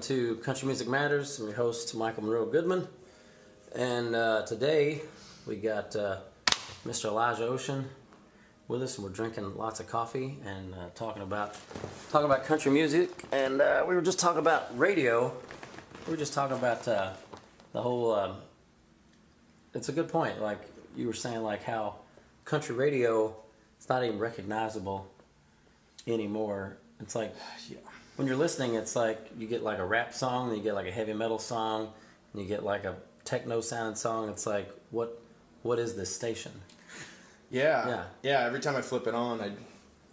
to Country Music Matters. I'm your host, Michael Monroe Goodman. And today we got Mr. Elijah Ocean with us, and we're drinking lots of coffee and talking about country music. And we were just talking about radio. We were just talking about the whole. It's a good point. Like you were saying, like how country radio, it's not even recognizable anymore. It's like when you're listening, it's like you get like a rap song, then you get like a heavy metal song, and you get like a techno sounding song. It's like what is this station? Yeah. Every time I flip it on,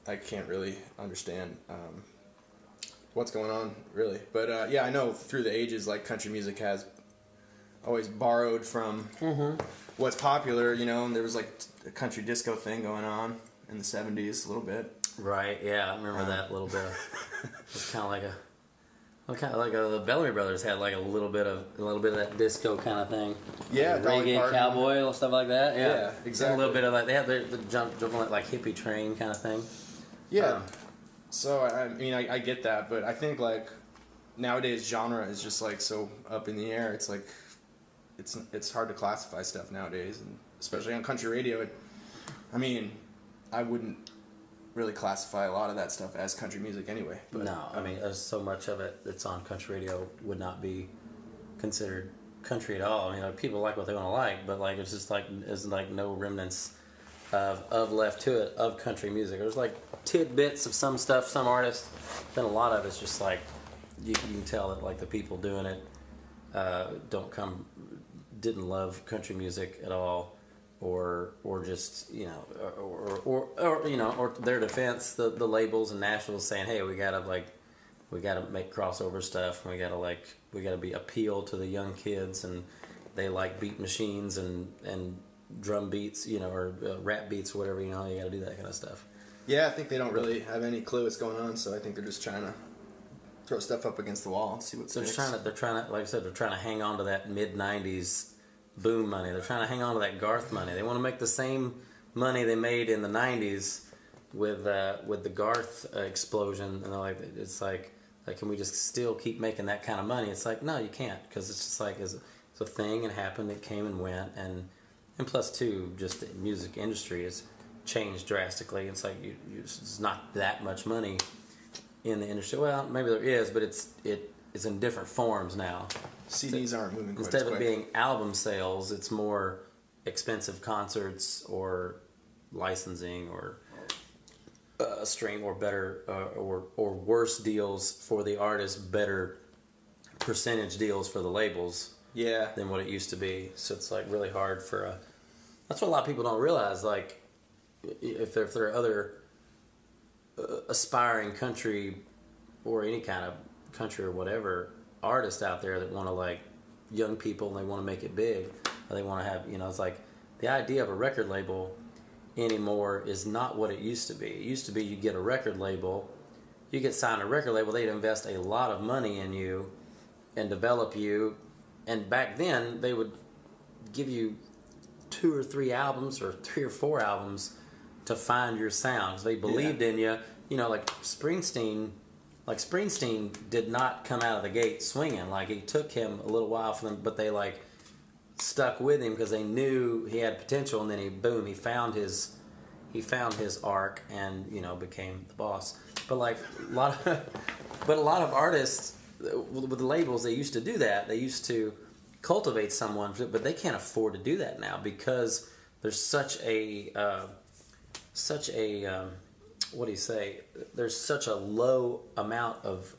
I can't really understand what's going on, really. But I know through the ages, like country music has always borrowed from what's popular, and there was like a country disco thing going on in the 70s a little bit. Right, yeah, I remember that a little bit. It was kind of like the Bellamy Brothers had like a little bit of that disco kind of thing. Yeah, reggae, cowboy, and stuff like that. Yeah, exactly. A little bit of like they had the jump like hippie train kind of thing. Yeah. So I mean, I get that, but I think like nowadays genre is just like so up in the air. It's like it's hard to classify stuff nowadays, and especially on country radio. I wouldn't really classify a lot of that stuff as country music anyway. But, no, I mean, there's so much of it that's on country radio would not be considered country at all. I mean, like, people like what they want to like, but like it's just like there's like no remnants of left to it of country music. There's like tidbits of some stuff, some artists. Then a lot of it's just like you can tell that like the people doing it didn't love country music at all. Or just or their defense, the labels and Nashville saying, hey, we gotta make crossover stuff, and we gotta be appeal to the young kids, and they like beat machines and drum beats, or rap beats or whatever, you gotta do that kind of stuff. Yeah, I think they don't really have any clue what's going on, so I think they're just trying to throw stuff up against the wall and see what sticks. They're trying to, like I said, they're trying to hang on to that mid-90s boom money. They're trying to hang on to that Garth money. They want to make the same money they made in the 90s with the Garth explosion, and they're like, it's like can we just still keep making that kind of money? It's like, no, you can't, because it's just like it's a thing, and happened, it came and went, and plus two, just the music industry has changed drastically. It's like it's not that much money in the industry. Well, maybe there is, but it's in different forms now. CDs aren't moving quite Instead as quick. of being album sales, it's more expensive concerts or licensing or stream or better or worse deals for the artist, better percentage deals for the labels. Yeah. Than what it used to be. So it's like really hard for that's what a lot of people don't realize. Like if there are other aspiring country or any kind of country or whatever artists out there that want to, like, young people, and they want to make it big, or they want to have, it's like the idea of a record label anymore is not what it used to be. It used to be you get a record label, you get signed to a record label, they'd invest a lot of money in you and develop you, and back then they would give you 2 or 3 albums or 3 or 4 albums to find your sound, because they believed in you. Like Springsteen did not come out of the gate swinging. Like, it took him a little while for them, but they like stuck with him because they knew he had potential, and then he found his arc and became the boss. But like a lot of artists with the labels, they used to do that. They used to cultivate someone, but they can't afford to do that now because there's such a what do you say? There's such a low amount of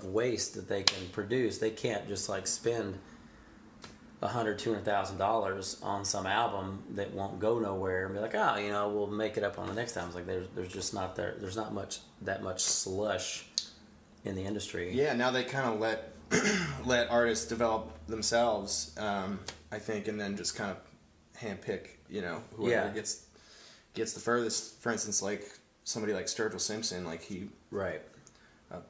waste that they can produce. They can't just like spend $100,000-$200,000 on some album that won't go nowhere and be like, we'll make it up on the next time. It's like there's just not there's not that much slush in the industry. Yeah, now they kind of let artists develop themselves, I think, and then just kind of handpick, whoever gets the furthest. For instance, like somebody like Sturgill Simpson, like he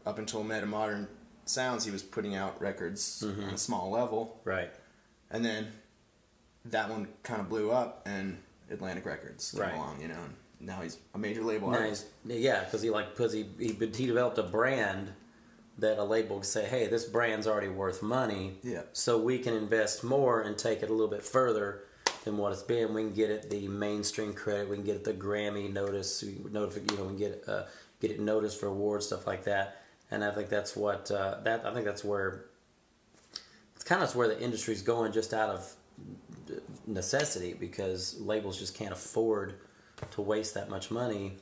up until Meta Modern Sounds, he was putting out records on a small level, right? And then that one kind of blew up, and Atlantic Records came along, and now he's a major label artist. Because he developed a brand that a label can say, hey, this brand's already worth money, so we can invest more and take it a little bit further than what it's been. We can get it the mainstream credit, we can get it the Grammy notice, we can get it noticed for awards, stuff like that. And I think that's what I think that's where it's kind of where the industry's going, just out of necessity, because labels just can't afford to waste that much money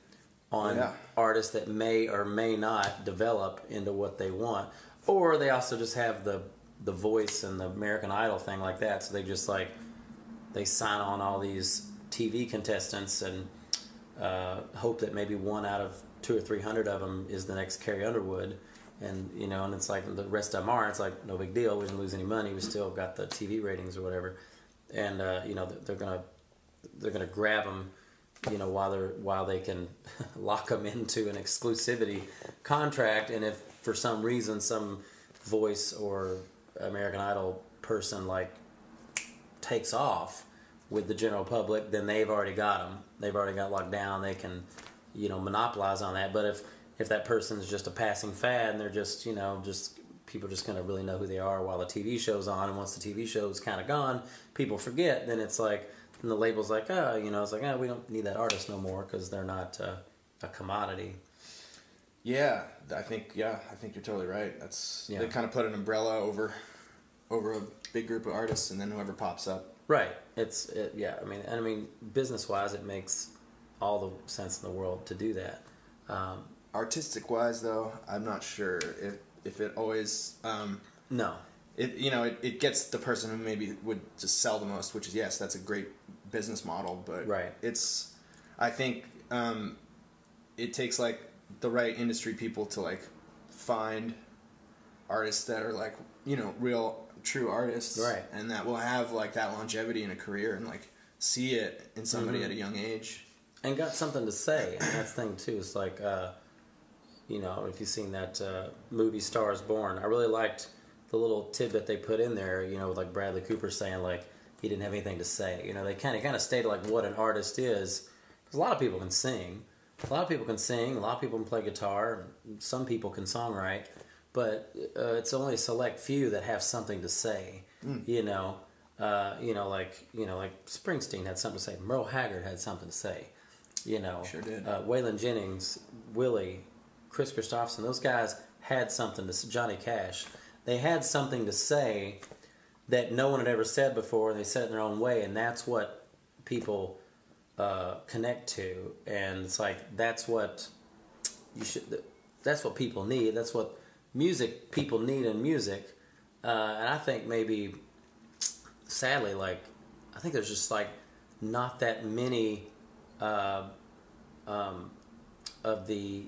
on artists that may or may not develop into what they want. Or they also just have the Voice and the American Idol thing like that, so they just they sign on all these TV contestants and hope that maybe one out of 200 or 300 of them is the next Carrie Underwood, and and it's like the rest of them are. It's like no big deal. We didn't lose any money. We still got the TV ratings or whatever, and they're gonna grab them, while they can lock them into an exclusivity contract. And if for some reason some Voice or American Idol person takes off with the general public, then they've already got them. They've already got locked down. They can, monopolize on that. But if that person's just a passing fad and they're just people are just going to really know who they are while the TV show's on, and once the TV show's kind of gone, people forget, then it's like, and the label's like, it's like, we don't need that artist no more because they're not a commodity. Yeah, I think you're totally right. They kind of put an umbrella over a big group of artists, and then whoever pops up. Right. I mean, business-wise, it makes all the sense in the world to do that. Artistic-wise, though, I'm not sure if it always. No. It gets the person who maybe would just sell the most, which is, yes, that's a great business model, but right. I think it takes the right industry people to find artists that are real true artists, right, and that will have that longevity in a career and see it in somebody at a young age and got something to say. And that's the thing too. It's if you've seen that movie Star is Born, I really liked the little tidbit they put in there, with Bradley Cooper saying he didn't have anything to say. They kind of stated what an artist is, because a lot of people can sing. A lot of people can sing, a lot of people can play guitar, some people can songwrite, but it's only a select few that have something to say. Like Springsteen had something to say. Merle Haggard had something to say. Sure did. Waylon Jennings, Willie, Chris Christopherson, those guys had something to say. Johnny Cash, they had something to say that no one had ever said before. They said it in their own way, and that's what people connect to. And it's that's what you should. That's what people need. That's what people need in music. And I think maybe, sadly, I think there's just not that many of the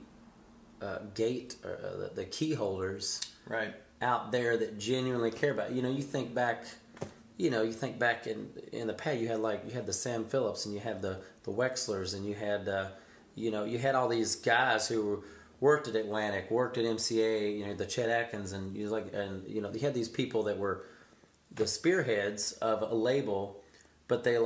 the key holders right out there that genuinely care about. You think back. In the past, you had the Sam Phillips, and you had the Wexlers, and you had all these guys who worked at Atlantic, worked at MCA, the Chet Atkins, and you had these people that were the spearheads of a label, but they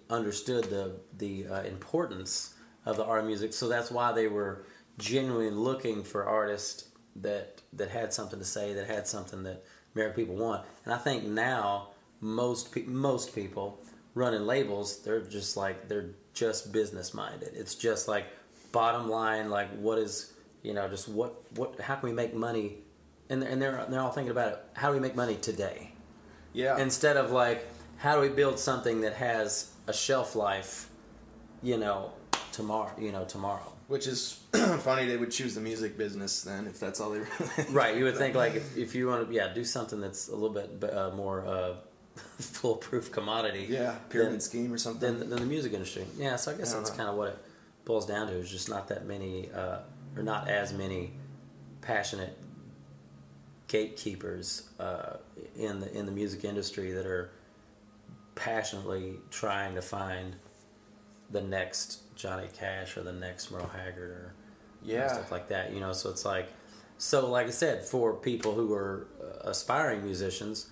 understood the importance of the art music, so that's why they were genuinely looking for artists that had something to say, that had something that American people want. And I think now most people running labels, they're just business minded. It's just bottom line, what is just what how can we make money, and they're all thinking about it. How do we make money today? Yeah. Instead of how do we build something that has a shelf life, tomorrow. Which is funny, they would choose the music business then, if that's all they really... Right, you would think if you want to do something that's a little bit more foolproof commodity. Yeah, pyramid scheme or something. Than the music industry. Yeah, so I guess that's kind of what it boils down to, is just not that many, or not as many passionate gatekeepers in the music industry that are passionately trying to find the next Johnny Cash or the next Merle Haggard or stuff like that. So it's so like I said, for people who are aspiring musicians,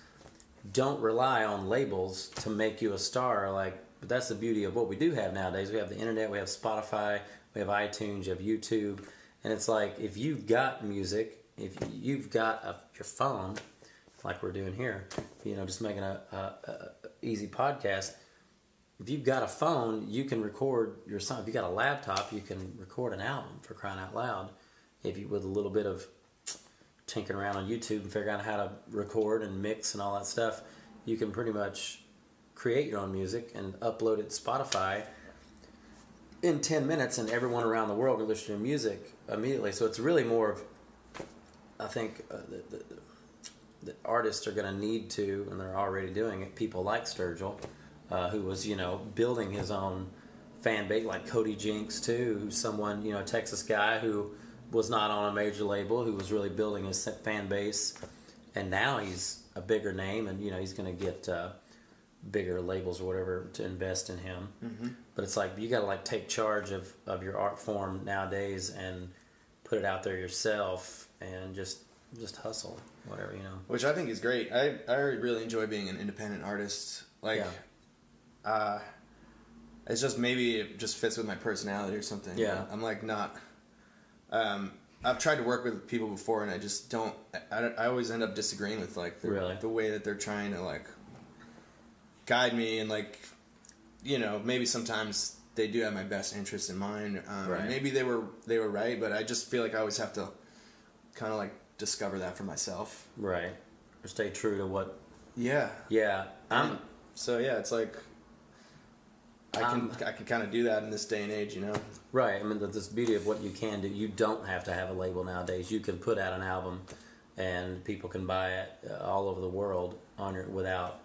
don't rely on labels to make you a star. But that's the beauty of what we do have nowadays. We have the internet, we have Spotify, we have iTunes, you have YouTube, And it's like, if you've got music, if you've got your phone, like we're doing here, just making a easy podcast. If you've got a phone, you can record your song. If you got a laptop, you can record an album, for crying out loud. If you, with a little bit of tinkering around on YouTube and figuring out how to record and mix and all that stuff, you can pretty much create your own music and upload it to Spotify in 10 minutes, and everyone around the world can listen to your music immediately. So it's really more of, I think, the artists are going to need to, and they're already doing it, people like Sturgill, who was, building his own fan base, like Cody Jinks too, who's someone, a Texas guy who was not on a major label, who was really building his fan base, and now he's a bigger name, and he's going to get bigger labels or whatever to invest in him. Mm-hmm. But it's like, you got to take charge of your art form nowadays and put it out there yourself and just hustle, whatever, Which I think is great. I really enjoy being an independent artist. It's just, maybe it just fits with my personality or something. Yeah. I'm not. I've tried to work with people before, and I just don't. I always end up disagreeing with the way that they're trying to guide me, and maybe sometimes they do have my best interest in mind. Right. Maybe they were right, but I just feel like I always have to kind of discover that for myself. Right. Or stay true to what. Yeah. Yeah. So yeah, it's I can kind of do that in this day and age, Right. I mean, this beauty of what you can do. You don't have to have a label nowadays. You can put out an album, and people can buy it all over the world without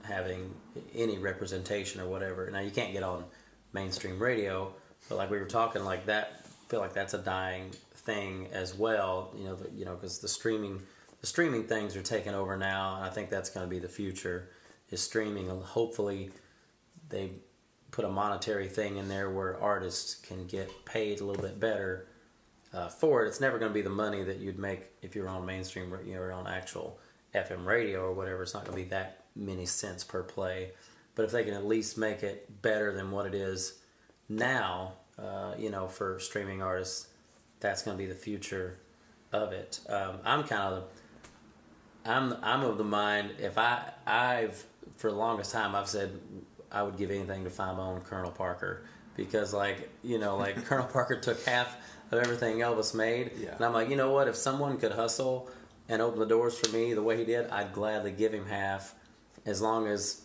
having any representation or whatever. Now, you can't get on mainstream radio, but like we were talking, that, I feel like that's a dying thing as well. Because the streaming things are taking over now, and I think that's going to be the future, is streaming. And hopefully, they put a monetary thing in there where artists can get paid a little bit better for it. It's never going to be the money that you'd make if you're on mainstream, or on actual FM radio or whatever. It's not going to be that many cents per play. But if they can at least make it better than what it is now, for streaming artists, that's going to be the future of it. I'm of the mind, if I've for the longest time I've said I would give anything to find my own Colonel Parker, because Colonel Parker took half of everything Elvis made. Yeah. And I'm like, what, if someone could hustle and open the doors for me the way he did, I'd gladly give him half, as long as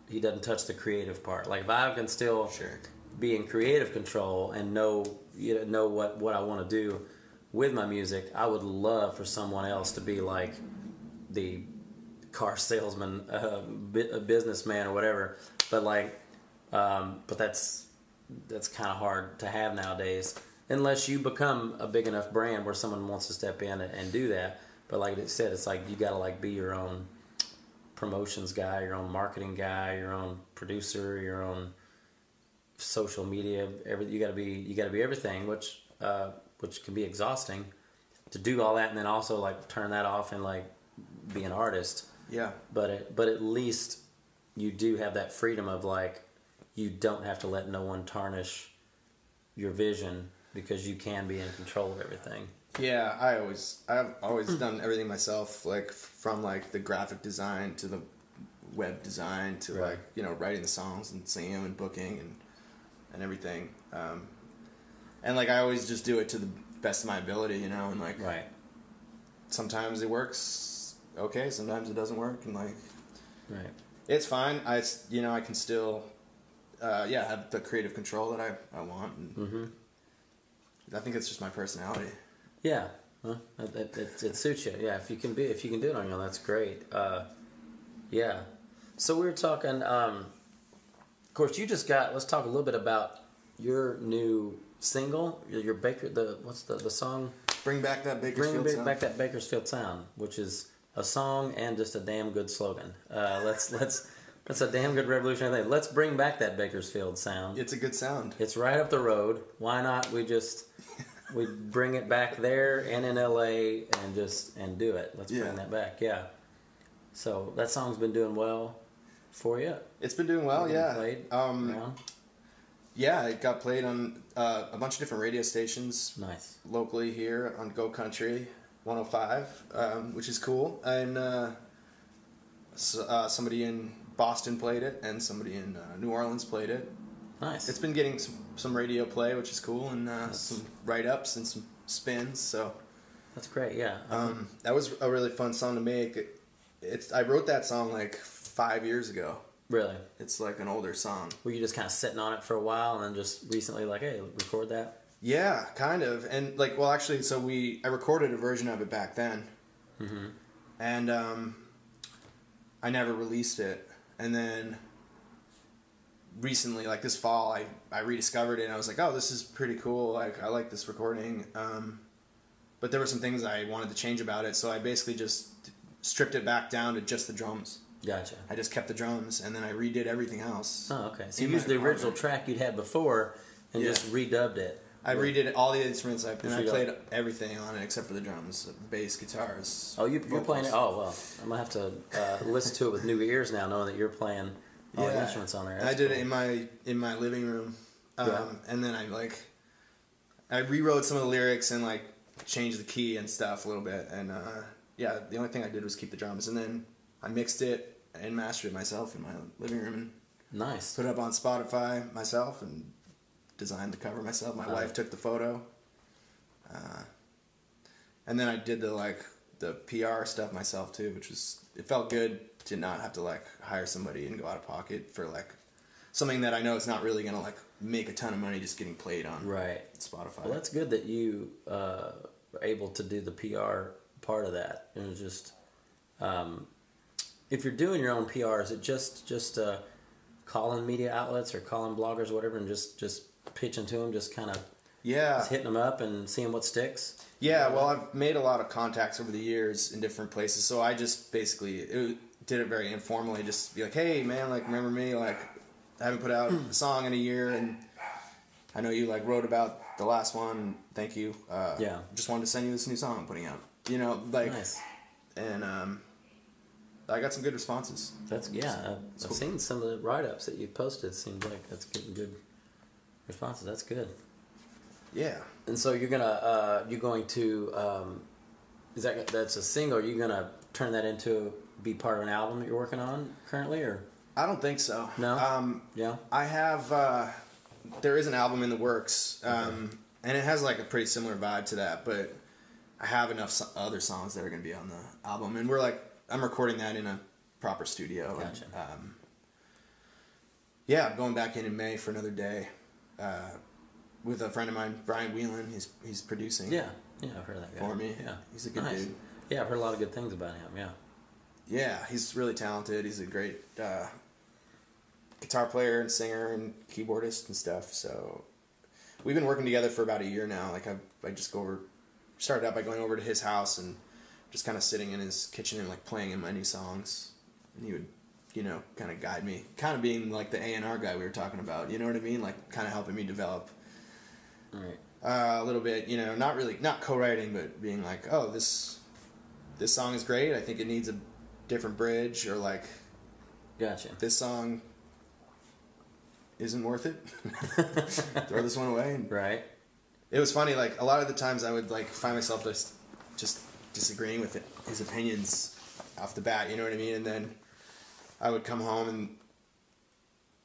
he doesn't touch the creative part. If I can still be in creative control and know what I want to do with my music, I would love for someone else to be like the car salesman, a businessman or whatever, but that's kind of hard to have nowadays, unless you become a big enough brand where someone wants to step in and do that. But like I said, it's you gotta be your own promotions guy, your own marketing guy, your own producer, your own social media. You gotta be everything, which can be exhausting to do all that, and then also turn that off and be an artist. Yeah. But at least you do have that freedom of you don't have to let no one tarnish your vision, because you can be in control of everything. Yeah, I've always done everything myself, from the graphic design to the web design to right. Writing the songs and singing them and booking and everything. And I always just do it to the best of my ability, and right. Sometimes it works okay, sometimes it doesn't work, and right. It's fine. I can still have the creative control that I want, and mm-hmm. I think it's just my personality. Yeah, well, it suits you. Yeah, if you can do it on your own, that's great. Yeah. So we were talking. Of course, you just got. Let's talk a little bit about your new single. Your what's the song? Bring back that Bakersfield sound. Bring back that Bakersfield sound, which is a song and just a damn good slogan. That's a damn good revolutionary thing. Let's bring back that Bakersfield sound. It's a good sound. It's right up the road. Why not? We bring it back there and in LA and do it. Let's bring that back. Yeah. So that song's been doing well for you. It's been doing well. Yeah. Played Yeah, it got played on a bunch of different radio stations. Nice. Locally here on Go Country 105, which is cool. And somebody in Boston played it, and somebody in New Orleans played it. Nice. It's been getting some radio play, which is cool, and some write-ups and some spins. So that's great. Yeah. That was a really fun song to make. I wrote that song like 5 years ago. Really? It's like an older song. Were you just kind of sitting on it for a while and then just recently like, hey, record that? Yeah, kind of. And like, well, actually, so I recorded a version of it back then. Mm-hmm. And I never released it. And then recently, like this fall, I rediscovered it and I was like, oh, this is pretty cool. Like, I like this recording. But there were some things I wanted to change about it. So I basically just stripped it back down to just the drums. Gotcha. I just kept the drums, and then I redid everything else. Oh, okay. So you used the original track you'd had before and just redubbed it. I redid all the instruments, and I played everything on it except for the drums, bass, guitars. Oh, you're playing it? Oh, well, I'm going to have to listen to it with new ears now, knowing that you're playing all the instruments on there. I did it in my living room, and then I rewrote some of the lyrics and like changed the key and stuff a little bit, and the only thing I did was keep the drums, and then I mixed it and mastered it myself in my living room and nice. Put it up on Spotify myself and designed the cover myself. My wife took the photo, and then I did the PR stuff myself too, which it felt good to not have to like hire somebody and go out of pocket for like something that I know is not really gonna like make a ton of money just getting played on Spotify. Well, that's good that you were able to do the PR part of that. It was just. If you're doing your own PR, is it just calling media outlets or calling bloggers or whatever and just pitching to them, just kind of just hitting them up and seeing what sticks? Yeah, well, I've made a lot of contacts over the years in different places, so I just basically did it very informally, just be like, hey, man, like, remember me? Like, I haven't put out a song in a year, and I know you, like, wrote about the last one. Thank you. Just wanted to send you this new song I'm putting out. You know, like... Nice. And, I got some good responses. That's I've seen some of the write-ups that you posted. It seems like that's getting good responses. That's good. Yeah. And so you're going to that's a single. Are you gonna turn that into be part of an album that you're working on currently, or? I don't think so. No. I have. There is an album in the works, and it has like a pretty similar vibe to that, but I have enough other songs that are going to be on the album, and I'm recording that in a proper studio. Gotcha. And, I'm going back in May for another day with a friend of mine, Brian Whelan. He's producing. Yeah, I've heard of that guy. For me. Yeah, he's a good dude. Yeah, I've heard a lot of good things about him. Yeah. Yeah, he's really talented. He's a great guitar player and singer and keyboardist and stuff. So we've been working together for about a year now. Like I just started out by going over to his house and just kind of sitting in his kitchen and like playing in my new songs, and he would, kind of guide me, kind of being like the A&R guy we were talking about. You know what I mean? Like kind of helping me develop a little bit. Not co-writing, but being like, oh, this song is great. I think it needs a different bridge, or like, gotcha. This song isn't worth it. Throw this one away. Right. It was funny. Like a lot of the times, I would like find myself just disagreeing with his opinions off the bat, you know what I mean? And then I would come home and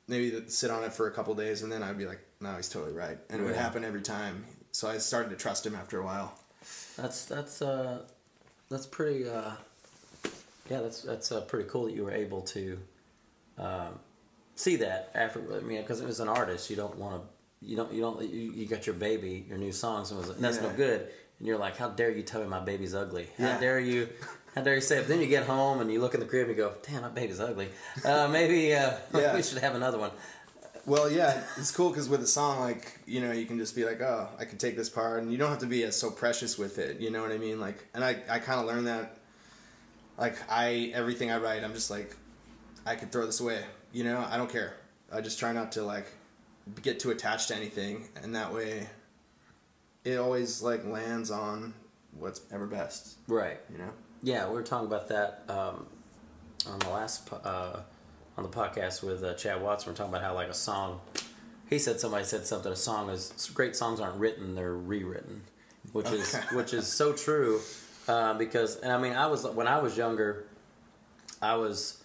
maybe sit on it for a couple days, and then I'd be like, no, he's totally right. And it would happen every time. So I started to trust him after a while. That's pretty that's pretty cool that you were able to see that after. I mean, because as an artist, you don't want to, you got your baby, your new songs, and that's no good. And you're like, how dare you tell me my baby's ugly? How dare you say it? But then you get home and you look in the crib and you go, damn, my baby's ugly. Maybe we should have another one. Well, yeah, it's cool because with a song, like, you can just be like, oh, I can take this part, and you don't have to be so precious with it, you know what I mean? Like, and I kind of learned that, like, everything I write, I'm just like, I could throw this away, I don't care. I just try not to, like, get too attached to anything, and that way it always like lands on what's ever best. Right. Yeah, we were talking about that on the last on the podcast with Chad Watson. We're talking about how like a song he said somebody said something. Great songs aren't written; they're rewritten, which is so true. Because and I mean, when I was younger, I was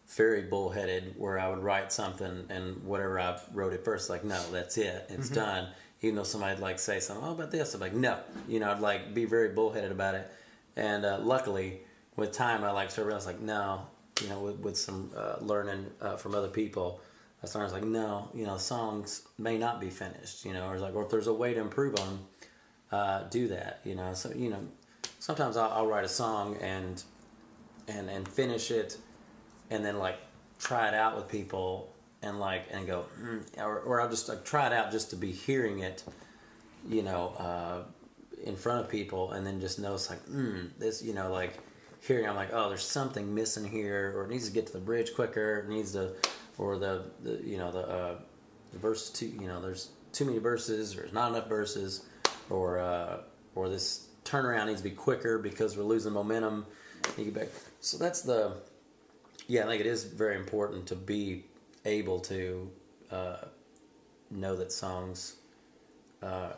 very bullheaded where I would write something and whatever I wrote at first, like, no, that's it, it's done. Even though somebody'd like say something, oh, about this, I'm like, no, I'd like be very bullheaded about it. And luckily, with time, I started realizing, like, no, with some learning from other people, I started like, no, songs may not be finished, or if there's a way to improve on them, do that, So sometimes I'll write a song and finish it, and then try it out with people and go, or I'll just try it out just to be hearing it, in front of people, and then just notice this, hearing, I'm like, oh, there's something missing here, or it needs to get to the bridge quicker, it needs to, or the verse too, there's too many verses, or there's not enough verses, or this turnaround needs to be quicker because we're losing momentum. You get back. So that's I think it is very important to be able to know that songs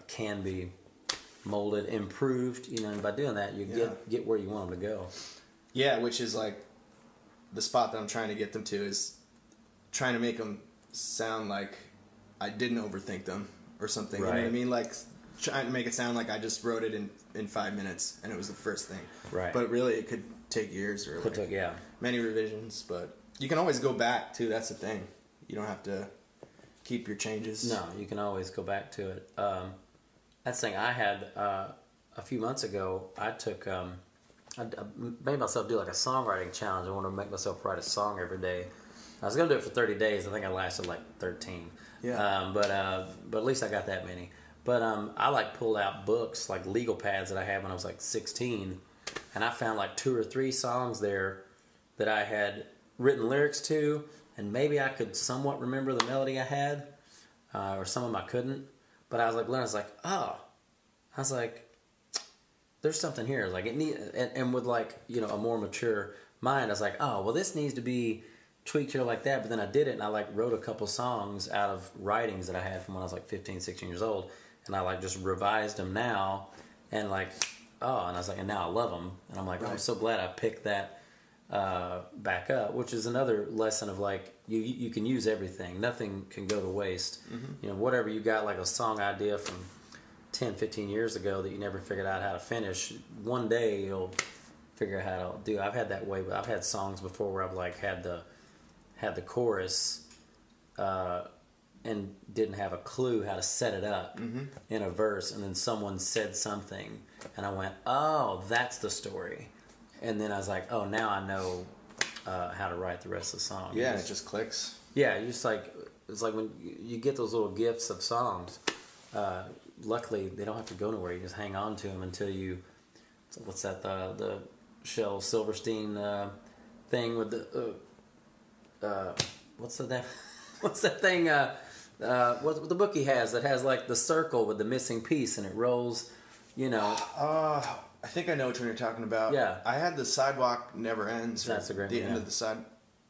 can be molded, improved, and by doing that, you get where you want them to go. Yeah, which is the spot that I'm trying to get them to is trying to make them sound like I didn't overthink them or something. Right. You know what I mean? Trying to make it sound like I just wrote it in 5 minutes and it was the first thing. Right. But really, it could take years or many revisions. But you can always go back too. That's the thing. You don't have to keep your changes. No, you can always go back to it. That's the thing I had a few months ago. I took I made myself do a songwriting challenge. I wanted to make myself write a song every day. I was going to do it for 30 days. I think I lasted 13. Yeah. But at least I got that many. But I pulled out books, legal pads that I had when I was 16, and I found 2 or 3 songs there that I had written lyrics to, and maybe I could somewhat remember the melody I had, or some of them I couldn't. But I was there's something here. It need, and with a more mature mind, I was like, oh, well, this needs to be tweaked here like that. But then I did it, and I wrote a couple songs out of writings that I had from when I was 15, 16 years old. And I just revised them now, and and I was and now I love them, and I'm I'm so glad I picked that back up, which is another lesson of you can use everything, nothing can go to waste. Mm-hmm. Whatever you got a song idea from 10, 15 years ago that you never figured out how to finish, one day you'll figure out how to do. I've had that way, but I've had songs before where I've had the chorus. And didn't have a clue how to set it up in a verse, and then someone said something, and I went, "Oh, that's the story," and then I was like, "Oh, now I know how to write the rest of the song." Yeah, it just clicks. Yeah, you just it's when you get those little gifts of songs. Luckily, they don't have to go nowhere. You just hang on to them until you. What's that? The Shel Silverstein thing with the what's that? What's that thing? What the book he has that has the circle with the missing piece and it rolls, I think I know which one you're talking about. Yeah. I had The Sidewalk Never Ends. That's a great one. The end of the side,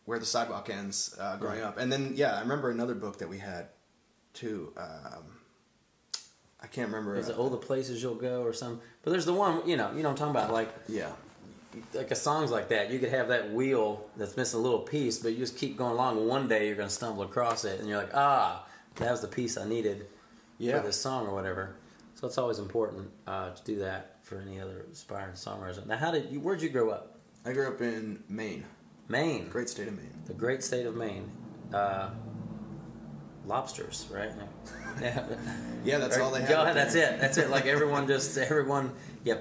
where the sidewalk ends, growing up. And then, I remember another book that we had, too. I can't remember. Is it All the Places You'll Go or something? But there's the one, you know what I'm talking about, Yeah. A songs like that, you could have that wheel that's missing a little piece, but you just keep going along, and one day you're going to stumble across it, and you're that was the piece I needed for this song or whatever. So it's always important to do that for any other aspiring songwriters. Now, where'd you grow up? I grew up in Maine. Maine? Great state of Maine. The great state of Maine. Lobsters, right? Yeah, that's all they have. That's it. That's it. Everyone,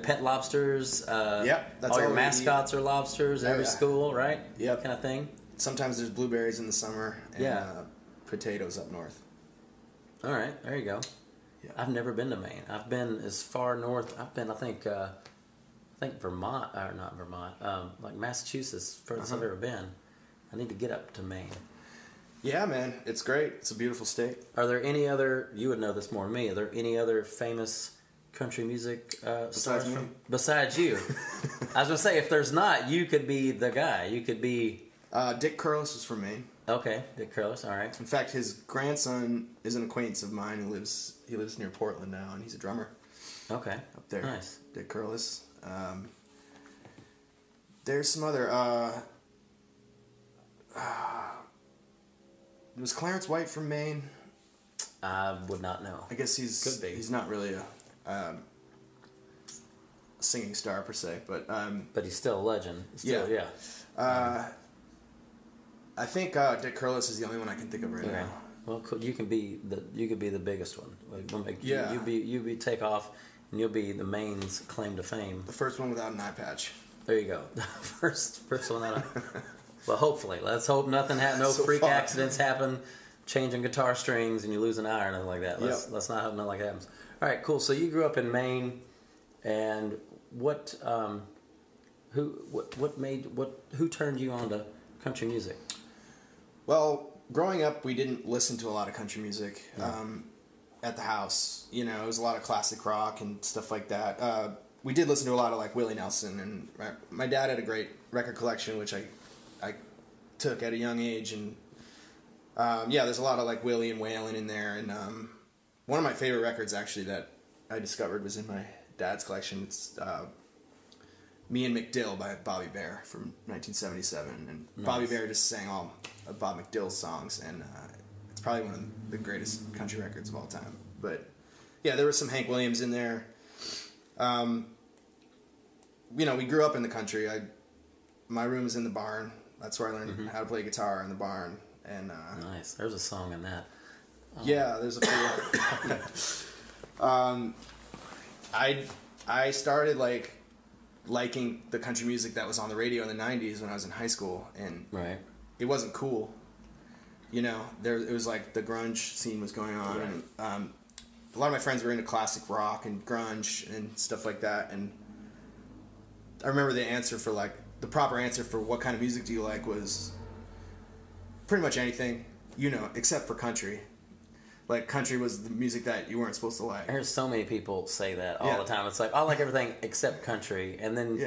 pet lobsters. That's all your mascots are lobsters. Every school, right? Yep. Kind of thing. Sometimes there's blueberries in the summer and potatoes up north. All right, there you go. Yeah. I've never been to Maine. I've been as far north. I've been, I think Vermont, or not Vermont, Massachusetts, furthest I've ever been. I need to get up to Maine. Yeah, man, it's great. It's a beautiful state. Are there any other? You would know this more than me. Are there any other famous country music stars besides you? I was gonna say, if there's not, you could be the guy. You could be. Dick Curlis is from Maine. Okay, Dick Curlis. All right. In fact, his grandson is an acquaintance of mine who lives near Portland now, and he's a drummer. Okay. Up there. Nice. Dick Curlis. There's some other. Was Clarence White from Maine? I would not know. I guess he's not really a singing star per se, but he's still a legend. Still, yeah. I think Dick Curlis is the only one I can think of right now. Well, you could be the biggest one. Like, we'll make, yeah. You be take off, and you'll be the Maine's claim to fame. The first one without an eye patch. There you go. first one that. Well, hopefully, let's hope nothing no so freak accidents happen, changing guitar strings and you lose an eye or nothing like that. Let's not hope nothing like that happens. All right, cool. So you grew up in Maine, and who turned you on to country music? Well, growing up, we didn't listen to a lot of country music at the house. You know, it was a lot of classic rock and stuff like that. We did listen to a lot of like Willie Nelson, and my dad had a great record collection, which I took at a young age, and there's a lot of like Willie and Waylon in there, and one of my favorite records actually that I discovered was in my dad's collection. It's Me and McDill by Bobby Bare from 1977, and nice. Bobby Bare just sang all of Bob McDill's songs, and it's probably one of the greatest country records of all time. But yeah, there was some Hank Williams in there. You know, we grew up in the country. My room is in the barn. That's where I learned how to play guitar, in the barn. And nice. There's a song in that. Oh. Yeah, there's a few. I started liking the country music that was on the radio in the 90s when I was in high school, and it wasn't cool. You know, it was like the grunge scene was going on, and a lot of my friends were into classic rock and grunge and stuff like that, and I remember the proper answer for what kind of music do you like was pretty much anything, you know, except for country. Like, country was the music that you weren't supposed to like. I hear so many people say that all the time. It's like, I like everything except country. And then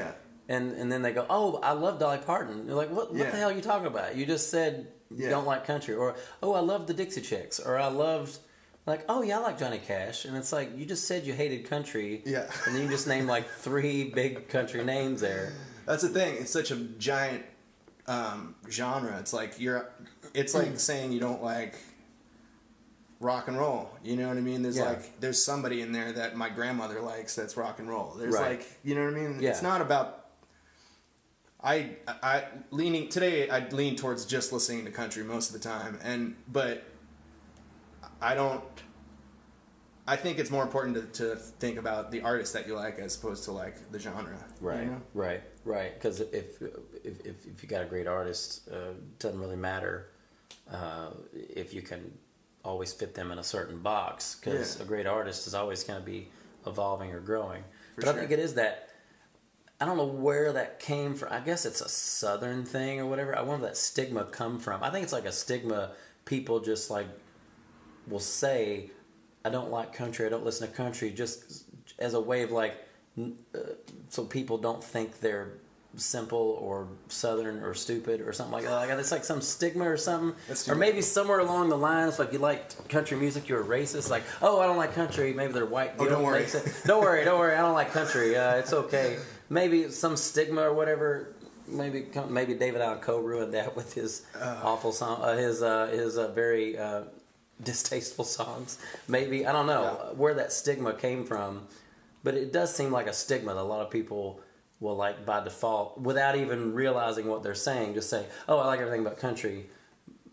and then they go, oh, I love Dolly Parton. You're like, what the hell are you talking about? You just said you don't like country. Or, oh, I love the Dixie Chicks. Or I loved, like, oh, yeah, I like Johnny Cash. And it's like, you just said you hated country. Yeah. And then you just named, like, 3 big country names there. That's the thing. It's such a giant genre. It's like like saying you don't like rock and roll. You know what I mean? There's somebody in there that my grandmother likes that's rock and roll. There's you know what I mean? Yeah. It's not about I lean towards just listening to country most of the time, but I think it's more important to think about the artist that you like as opposed to like the genre. Right, you know? right. Because if you got a great artist, it doesn't really matter if you can always fit them in a certain box. Because a great artist is always going to be evolving or growing. I think it is that. I don't know where that came from. I guess it's a Southern thing or whatever. I wonder where that stigma come from. I think it's like a stigma people just like will say, I don't like country, I don't listen to country, just as a way of like, so people don't think they're simple or Southern or stupid or something like that. Like, it's like some stigma or something. Or maybe somewhere along the lines, like, you liked country music, you're a racist. Like, oh, I don't like country. Maybe they're white. Oh, don't worry. Don't worry. I don't like country. It's okay. Maybe some stigma or whatever. Maybe David Allan Coe ruined that with his awful song, his very distasteful songs. Maybe, I don't know where that stigma came from, but it does seem like a stigma that a lot of people will, like, by default, without even realizing what they're saying, just say, oh, I like everything but country.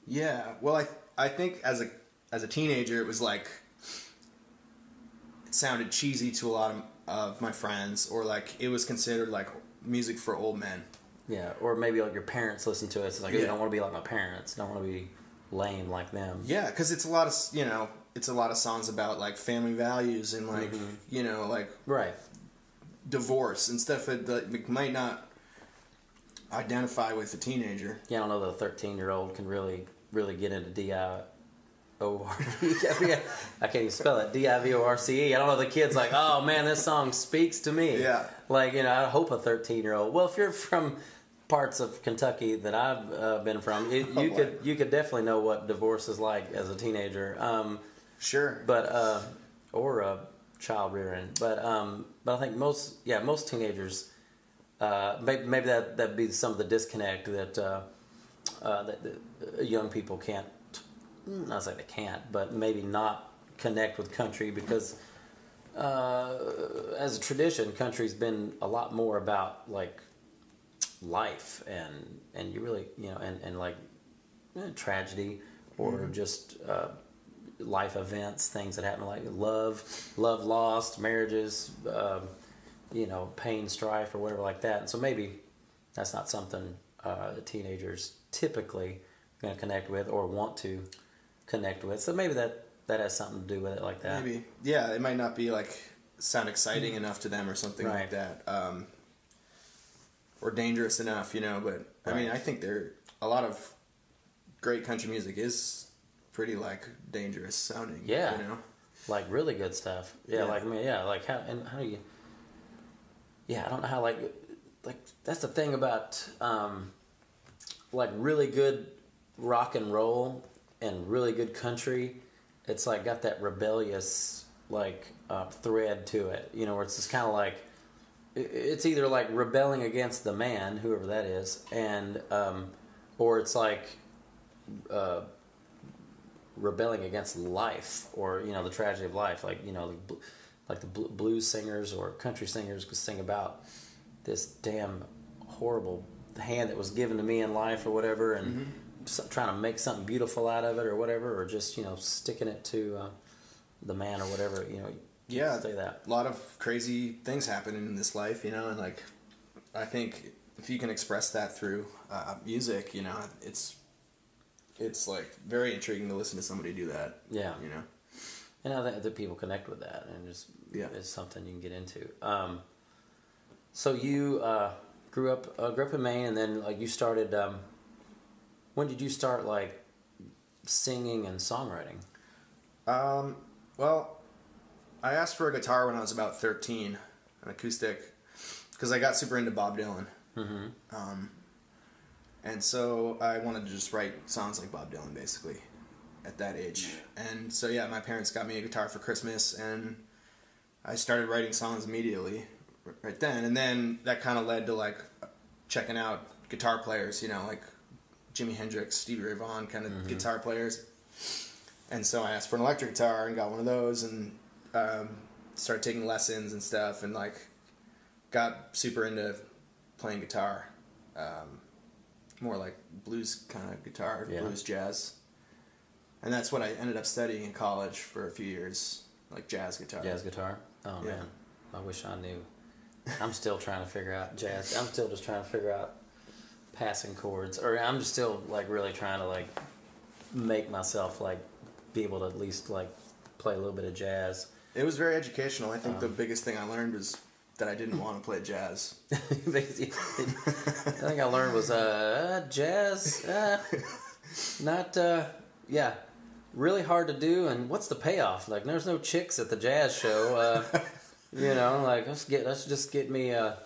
Yeah, well, I think as a teenager, it was like, it sounded cheesy to a lot of my friends, or like it was considered like music for old men. Yeah, or maybe like your parents listen to it. It's like, I don't want to be like my parents. I don't want to be lame like them. Yeah, because it's a lot of songs about like family values and like like divorce and stuff that might not identify with a teenager. Yeah, I don't know that a 13-year-old can really get into I can't even spell it. DIVORCE. I don't know. The kid's like, oh man, this song speaks to me. Yeah. Like, I hope a 13-year-old. Well, if you're from parts of Kentucky that I've been from, you could definitely know what divorce is like as a teenager. Sure. But or child rearing. But I think most teenagers, maybe that'd be some of the disconnect that young people can't. Not say they can't, but maybe not connect with country because as a tradition, country's been a lot more about like life and you really and like tragedy or just life events, things that happen like love lost, marriages, pain, strife, or whatever like that. And so maybe that's not something teenagers typically going to connect with or want to connect with. So maybe that has something to do with it like that. Maybe. Yeah, it might not be like sound exciting enough to them or something like that. Or dangerous enough, but I mean, I think a lot of great country music is pretty like dangerous sounding. Yeah. Like really good stuff. Yeah. Like like how do you? Yeah, I don't know how like that's the thing about like really good rock and roll and really good country. It's like got that rebellious like thread to it, where it's just kind of like it's either like rebelling against the man, whoever that is, and or it's like rebelling against life, or the tragedy of life, like like the blues singers or country singers could sing about this damn horrible hand that was given to me in life or whatever, and trying to make something beautiful out of it or whatever, or just sticking it to the man or whatever. Yeah, say that. A lot of crazy things happen in this life, and like I think if you can express that through music, it's like very intriguing to listen to somebody do that. Yeah, and I think that people connect with that, and just it's something you can get into. So you grew up in Maine, and then like you started. When did you start like singing and songwriting? Well, I asked for a guitar when I was about 13, an acoustic, because I got super into Bob Dylan. Mm-hmm. And so I wanted to just write songs like Bob Dylan, basically, at that age. And so, my parents got me a guitar for Christmas, and I started writing songs immediately right then. And then that kind of led to, like, checking out guitar players, like Jimi Hendrix, Stevie Ray Vaughan kind of guitar players. And so I asked for an electric guitar and got one of those, and started taking lessons and stuff, and like got super into playing guitar, more like blues kind of guitar, blues jazz, and that's what I ended up studying in college for a few years, like jazz guitar. Jazz guitar. Oh man, I wish I knew. I'm still trying to figure out jazz. I'm still just trying to figure out passing chords, or I'm just still like really trying to like make myself like be able to at least like play a little bit of jazz. It was very educational. I think the biggest thing I learned was that I didn't want to play jazz. I think I learned was jazz, not really hard to do. And what's the payoff? Like, there's no chicks at the jazz show. Like let's just get me a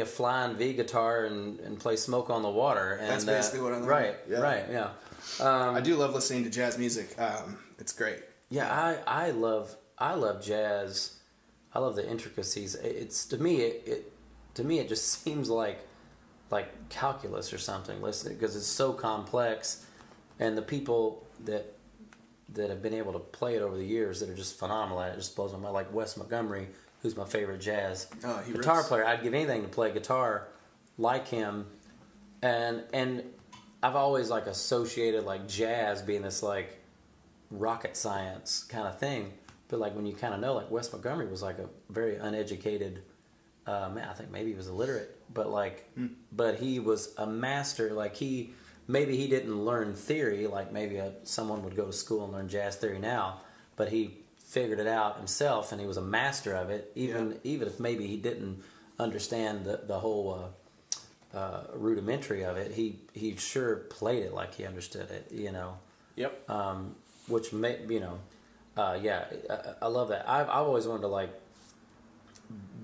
flying V guitar and play Smoke on the Water. And that's basically what I learned. Right. I do love listening to jazz music. It's great. Yeah, I love jazz. I love the intricacies. It's to me it just seems like calculus or something. Listening, because it's so complex, and the people that have been able to play it over the years that are just phenomenal at it just blows my mind. Like Wes Montgomery, who's my favorite jazz guitar player. I'd give anything to play guitar like him, and I've always like associated like jazz being this like rocket science kind of thing, but like when you kind of know, like Wes Montgomery was like a very uneducated man. I think maybe he was illiterate, but but he was a master. Like maybe he didn't learn theory like maybe someone would go to school and learn jazz theory now, but he figured it out himself, and he was a master of it. Even if maybe he didn't understand the whole rudimentary of it, he sure played it like he understood it. Yep. Which may I love that. I've always wanted to like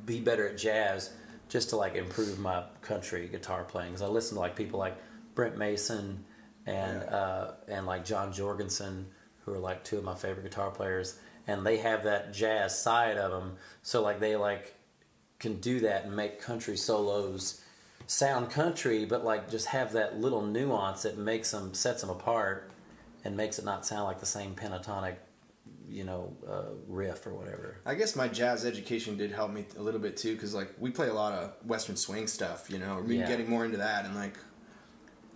be better at jazz, just to like improve my country guitar playing. Because I listen to like people like Brent Mason and like John Jorgensen, who are like two of my favorite guitar players, and they have that jazz side of them. So like they like can do that and make country solos sound country, but like just have that little nuance that sets them apart and makes it not sound like the same pentatonic, riff or whatever. I guess my jazz education did help me a little bit too, because like we play a lot of Western swing stuff, getting more into that, and like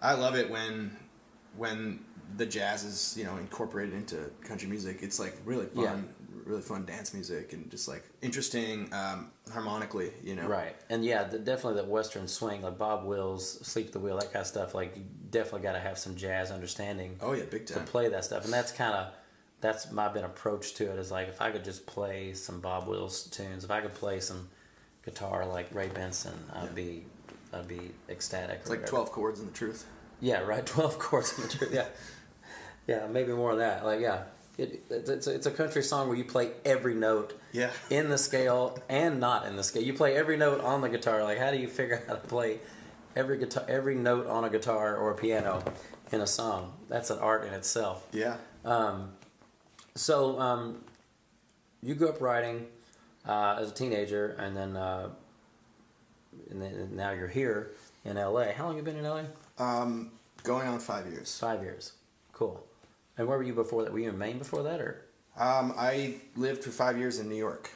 I love it when the jazz is incorporated into country music. It's like really fun. Really fun dance music and just like interesting harmonically, Right. And definitely that Western swing, like Bob Wills, Sleep at the Wheel, that kind of stuff. Like you definitely got to have some jazz understanding. Oh yeah, big time. To play that stuff, and that's my approach to it. Is like if I could just play some Bob Wills tunes, if I could play some guitar like Ray Benson, I'd be ecstatic. It's like 12 chords in the truth. Yeah, right. 12 chords in the truth. Yeah, maybe more of that. Like It's a country song where you play every note in the scale and not in the scale. You play every note on the guitar. Like, how do you figure out how to play every note on a guitar or a piano in a song? That's an art in itself. Yeah. So you grew up writing as a teenager, and then now you're here in L.A. How long have you been in L.A.? Going on 5 years. 5 years. Cool. And where were you before that? Were you in Maine before that, or? I lived for 5 years in New York.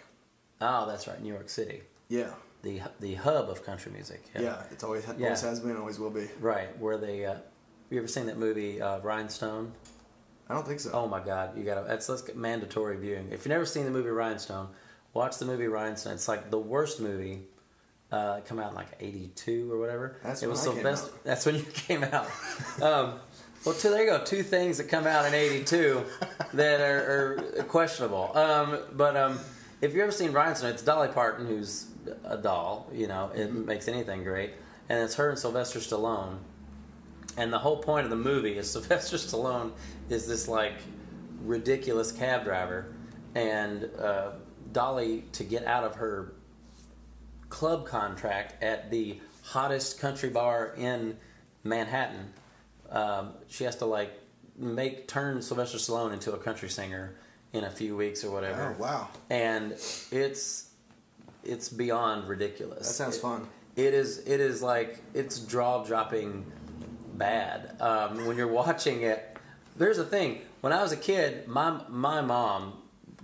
Oh, that's right, New York City. Yeah. The hub of country music. Yeah, it's always has been, always will be. Right, where they. Have you ever seen that movie Rhinestone? I don't think so. Oh my God, you gotta. That's mandatory viewing. If you've never seen the movie Rhinestone, watch the movie Rhinestone. It's like the worst movie. It came out in like '82 or whatever. That's That's when you came out. Well, there you go. Two things that come out in '82 that are questionable. But if you've ever seen Rhinestone, it's Dolly Parton, who's a doll. It makes anything great, and it's her and Sylvester Stallone. And the whole point of the movie is Sylvester Stallone is this like ridiculous cab driver, and Dolly, to get out of her club contract at the hottest country bar in Manhattan. She has to like turn Sylvester Stallone into a country singer in a few weeks or whatever. Oh wow! And it's beyond ridiculous. That sounds fun. It is like it's jaw dropping bad when you're watching it. There's a thing. When I was a kid, my mom,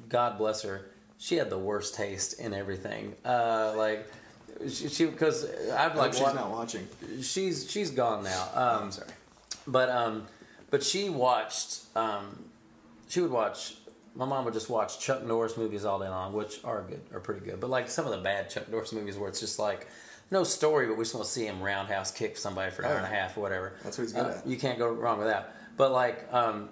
God bless her, she had the worst taste in everything. Like she because I've like she's not watching. She's gone now. I'm sorry. But she watched. She would watch. My mom would just watch Chuck Norris movies all day long, which are pretty good. But like some of the bad Chuck Norris movies, where it's just like no story, but we just want to see him roundhouse kick somebody for an hour and a half or whatever. That's what he's good at. You can't go wrong with that. But like, my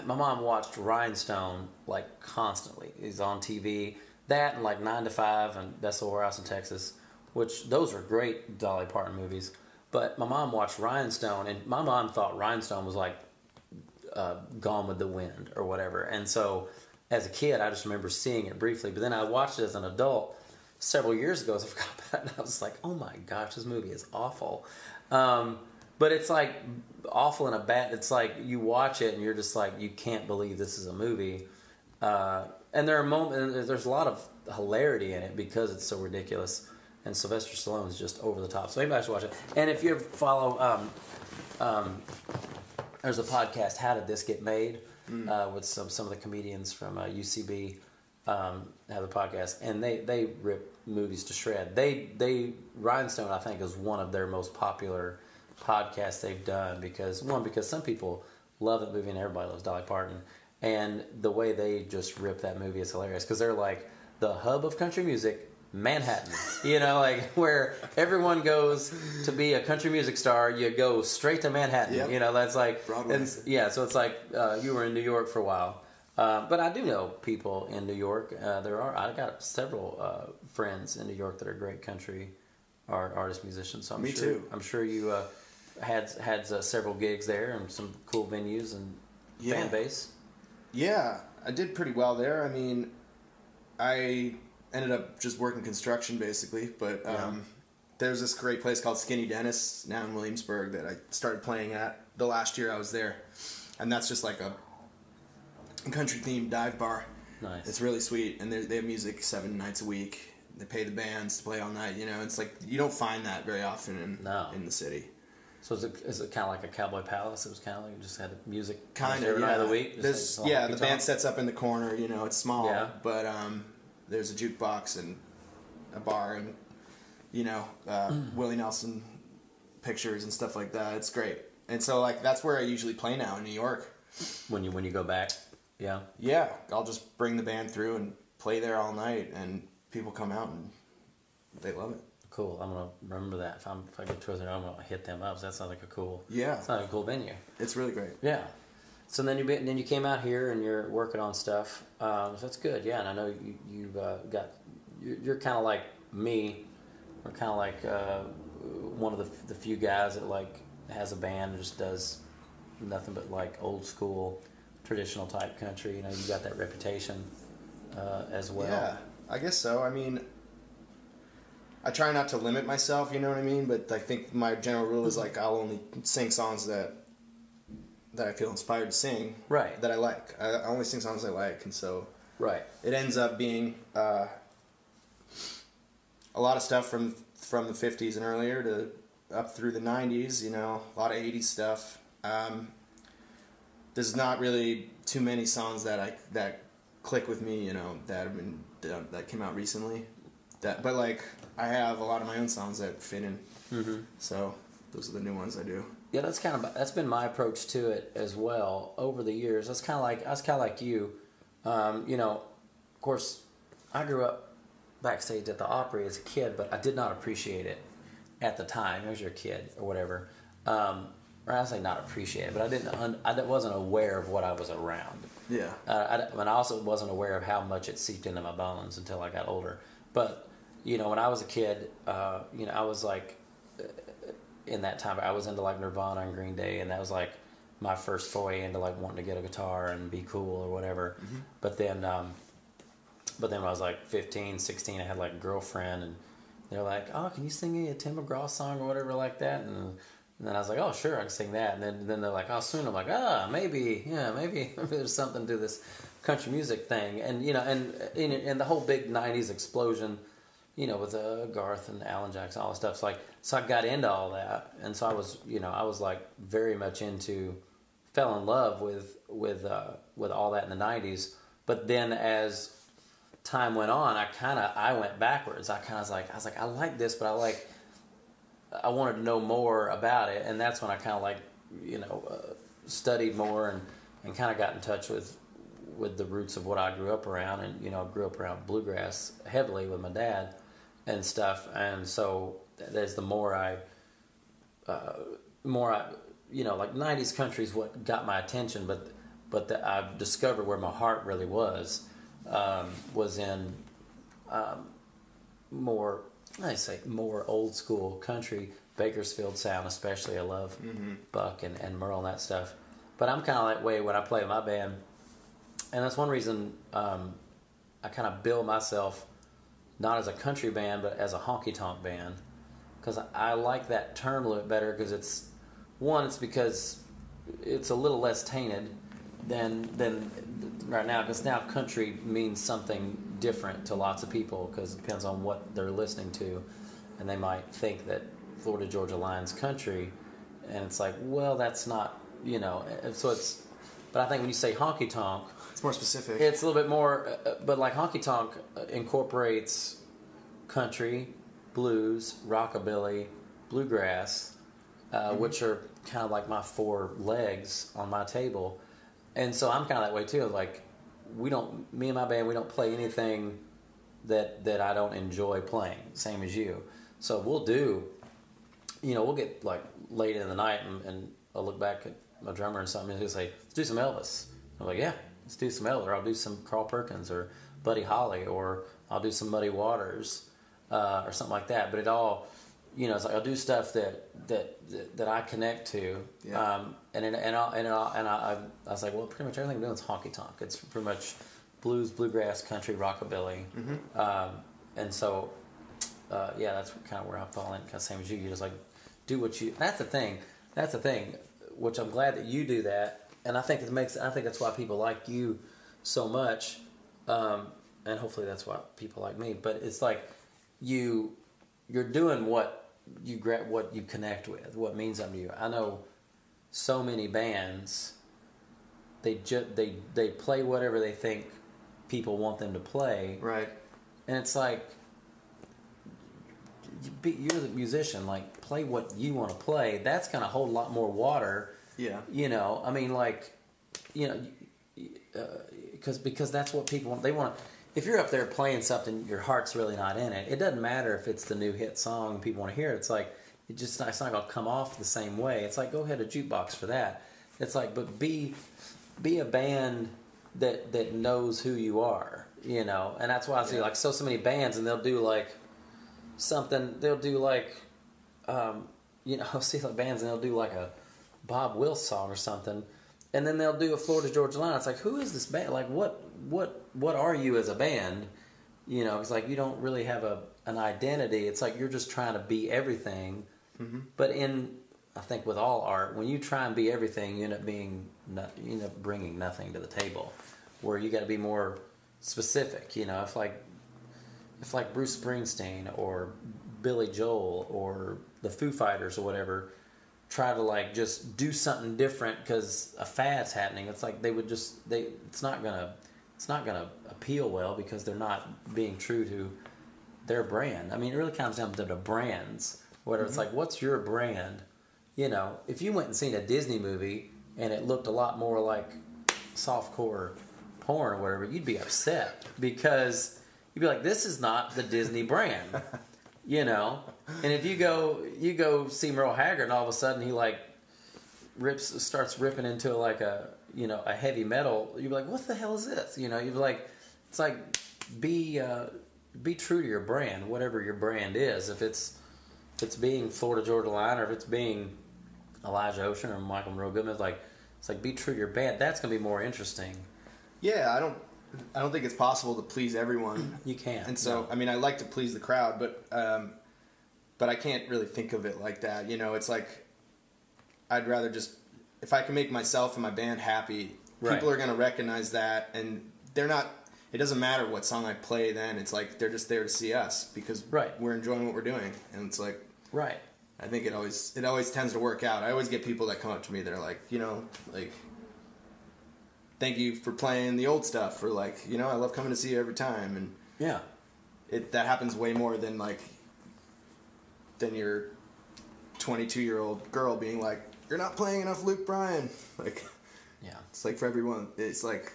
mom watched Rhinestone like constantly. He's on TV. That and like 9 to 5 and That's the Warehouse in Texas, which those are great Dolly Parton movies. But my mom watched Rhinestone, and my mom thought Rhinestone was like Gone with the Wind or whatever. And so as a kid, I just remember seeing it briefly. But then I watched it as an adult several years ago, so I forgot about it. And I was like, oh my gosh, this movie is awful. But it's like awful in a bad... It's like you watch it and you're just like, you can't believe this is a movie. And there are moments... There's a lot of hilarity in it because it's so ridiculous. And Sylvester Stallone is just over the top. So maybe I should watch it. And if you ever follow... there's a podcast, How Did This Get Made? With some of the comedians from UCB have a podcast. And they rip movies to shred. Rhinestone, I think, is one of their most popular podcasts they've done. Because some people love that movie and everybody loves Dolly Parton. And the way they just rip that movie is hilarious. Because they're like the hub of country music, Manhattan, like where everyone goes to be a country music star. You go straight to Manhattan. Yep. That's like Broadway. So it's like you were in New York for a while, but I do know people in New York. I got several friends in New York that are great country artist musicians. So Me too. I'm sure you had several gigs there and some cool venues and fan base. Yeah, I did pretty well there. I mean, I ended up just working construction basically, but there's this great place called Skinny Dennis now in Williamsburg that I started playing at the last year I was there, and that's just like a country themed dive bar. Nice. It's really sweet, and they have music 7 nights a week. They pay the bands to play all night. You know, it's like you don't find that very often in the city. So is it kind of like a cowboy palace? It was kind of like you just had music kind of every night of the week. The band sets up in the corner. You know, it's small, but there's a jukebox and a bar and Willie Nelson pictures and stuff like that. It's great, and so like that's where I usually play now in New York. When you go back, yeah, I'll just bring the band through and play there all night, and people come out and they love it. Cool. I'm gonna remember that. If I get to it, I'm gonna hit them up. So that sounds like a cool. Yeah. Sounds like a cool venue. It's really great. Yeah. So then you came out here and you're working on stuff. So that's good. Yeah. And I know you've you're kind of like me. We're kind of like one of the few guys that like has a band and just does nothing but like old school, traditional type country. You know, you got that reputation as well. Yeah, I guess so. I mean, I try not to limit myself, you know what I mean? But I think my general rule is like I'll only sing songs that I feel inspired to sing. Right. That I like. I only sing songs I like, and so right. It ends up being a lot of stuff from the 50s and earlier to up through the 90s, you know, a lot of 80s stuff. There's not really too many songs that click with me, you know, that came out recently. But like I have a lot of my own songs that fit in. Mm-hmm. So those are the new ones I do. Yeah, that's been my approach to it as well over the years. I was kind of like you. You know, of course, I grew up backstage at the Opry as a kid, but I did not appreciate it at the time. I was your kid or whatever. Or I say not appreciate it, but I wasn't aware of what I was around. Yeah. And I also wasn't aware of how much it seeped into my bones until I got older. But you know, when I was a kid, you know, I was like, in that time, I was into like Nirvana and Green Day, and that was like my first foray into like wanting to get a guitar and be cool or whatever. Mm-hmm. But then when I was like 15, 16, I had like a girlfriend, and they're like, "Oh, can you sing a Tim McGraw song or whatever like that?" And then I was like, "Oh, sure, I can sing that." And then they're like, "Oh, soon." I'm like, maybe there's something to this country music thing." And you know, and the whole big '90s explosion, you know, with Garth and Alan Jackson, all that stuff. So I got into all that, and so I was like very much fell in love with all that in the '90s. But then as time went on, I went backwards. I was like, I like this, but I wanted to know more about it, and that's when I kind of like, you know, studied more and kind of got in touch with the roots of what I grew up around, and you know, I grew up around bluegrass heavily with my dad and stuff, and so there's the more I, you know, like '90s country is what got my attention, but I've discovered where my heart really was in more old school country, Bakersfield sound especially. I love Buck and Merle and that stuff. But I'm kind of that way when I play my band, and that's one reason I kind of bill myself not as a country band but as a honky-tonk band, because I like that term a little bit better, because it's because it's a little less tainted than right now, because now country means something different to lots of people, because it depends on what they're listening to, and they might think that Florida Georgia Line's country, and it's like, well, that's not, you know. So but I think when you say honky tonk, it's more specific. It's a little bit more, but like honky tonk incorporates country, blues, rockabilly, bluegrass, which are kind of like my 4 legs on my table. And so I'm kind of that way too. Like, me and my band, we don't play anything that I don't enjoy playing, same as you. So we'll get like late in the night and I'll look back at my drummer and something, and he'll say, "Let's do some Elvis." I'm like, "Yeah, let's do some Elvis." Or I'll do some Carl Perkins or Buddy Holly, or I'll do some Muddy Waters or something like that. But it all, you know, it's like I'll do stuff that I connect to. Yeah. I was like, well, pretty much everything I'm doing is honky tonk. It's pretty much blues, bluegrass, country, rockabilly, and so that's kind of where I fall in. Kind of same as you. You just like do what you. That's the thing. That's the thing. Which I'm glad that you do that, and I think that's why people like you so much, and hopefully that's why people like me. But it's like you're doing what you connect with, what means something to you. I know so many bands. They play whatever they think people want them to play, right? And it's like you're the musician. Like, play what you want to play. That's gonna hold a lot more water. Yeah. I mean, like, because that's what people want. They want. If you're up there playing something, your heart's really not in it. It doesn't matter if it's the new hit song and people want to hear it. It's like it's not gonna come off the same way. It's like, go ahead, a jukebox for that. It's like, but be a band that knows who you are, and that's why I see like so many bands, and they'll do like something. They'll do like, I'll see like bands, and they'll do like a Bob Wills song or something, and then they'll do a Florida Georgia Line. It's like, who is this band? Like, what are you as a band? It's like you don't really have an identity. It's like you're just trying to be everything. Mm-hmm. But I think with all art, when you try and be everything, you end up bringing nothing to the table. Where you got to be more specific. If like Bruce Springsteen or Billy Joel or the Foo Fighters or whatever try to like just do something different because a fad's happening. It's like it's not gonna appeal well because they're not being true to their brand. I mean, it really comes down to the brands. Whether it's like, what's your brand? If you went and seen a Disney movie and it looked a lot more like softcore porn or whatever, you'd be upset because you'd be like, this is not the Disney brand, And if you go see Merle Haggard and all of a sudden he like starts ripping into like a heavy metal, you'd be like, what the hell is this? You'd be like, it's like be true to your brand, whatever your brand is. If it's being Florida Georgia Line or if it's being Elijah Ocean or Michael Monroe Goodman, it's like be true to your band. That's gonna be more interesting. Yeah, I don't think it's possible to please everyone. You can't. And so, I mean, I like to please the crowd, but I can't really think of it like that. It's like I'd rather just, if I can make myself and my band happy, people are gonna recognize that, and they're not. It doesn't matter what song I play. Then it's like they're just there to see us because we're enjoying what we're doing, and it's like I think it always tends to work out. I always get people that come up to me that are like, like, thank you for playing the old stuff, or like, I love coming to see you every time, and that happens way more than your 22-year-old girl being like, you're not playing enough Luke Bryan. Like, it's like for everyone, it's like,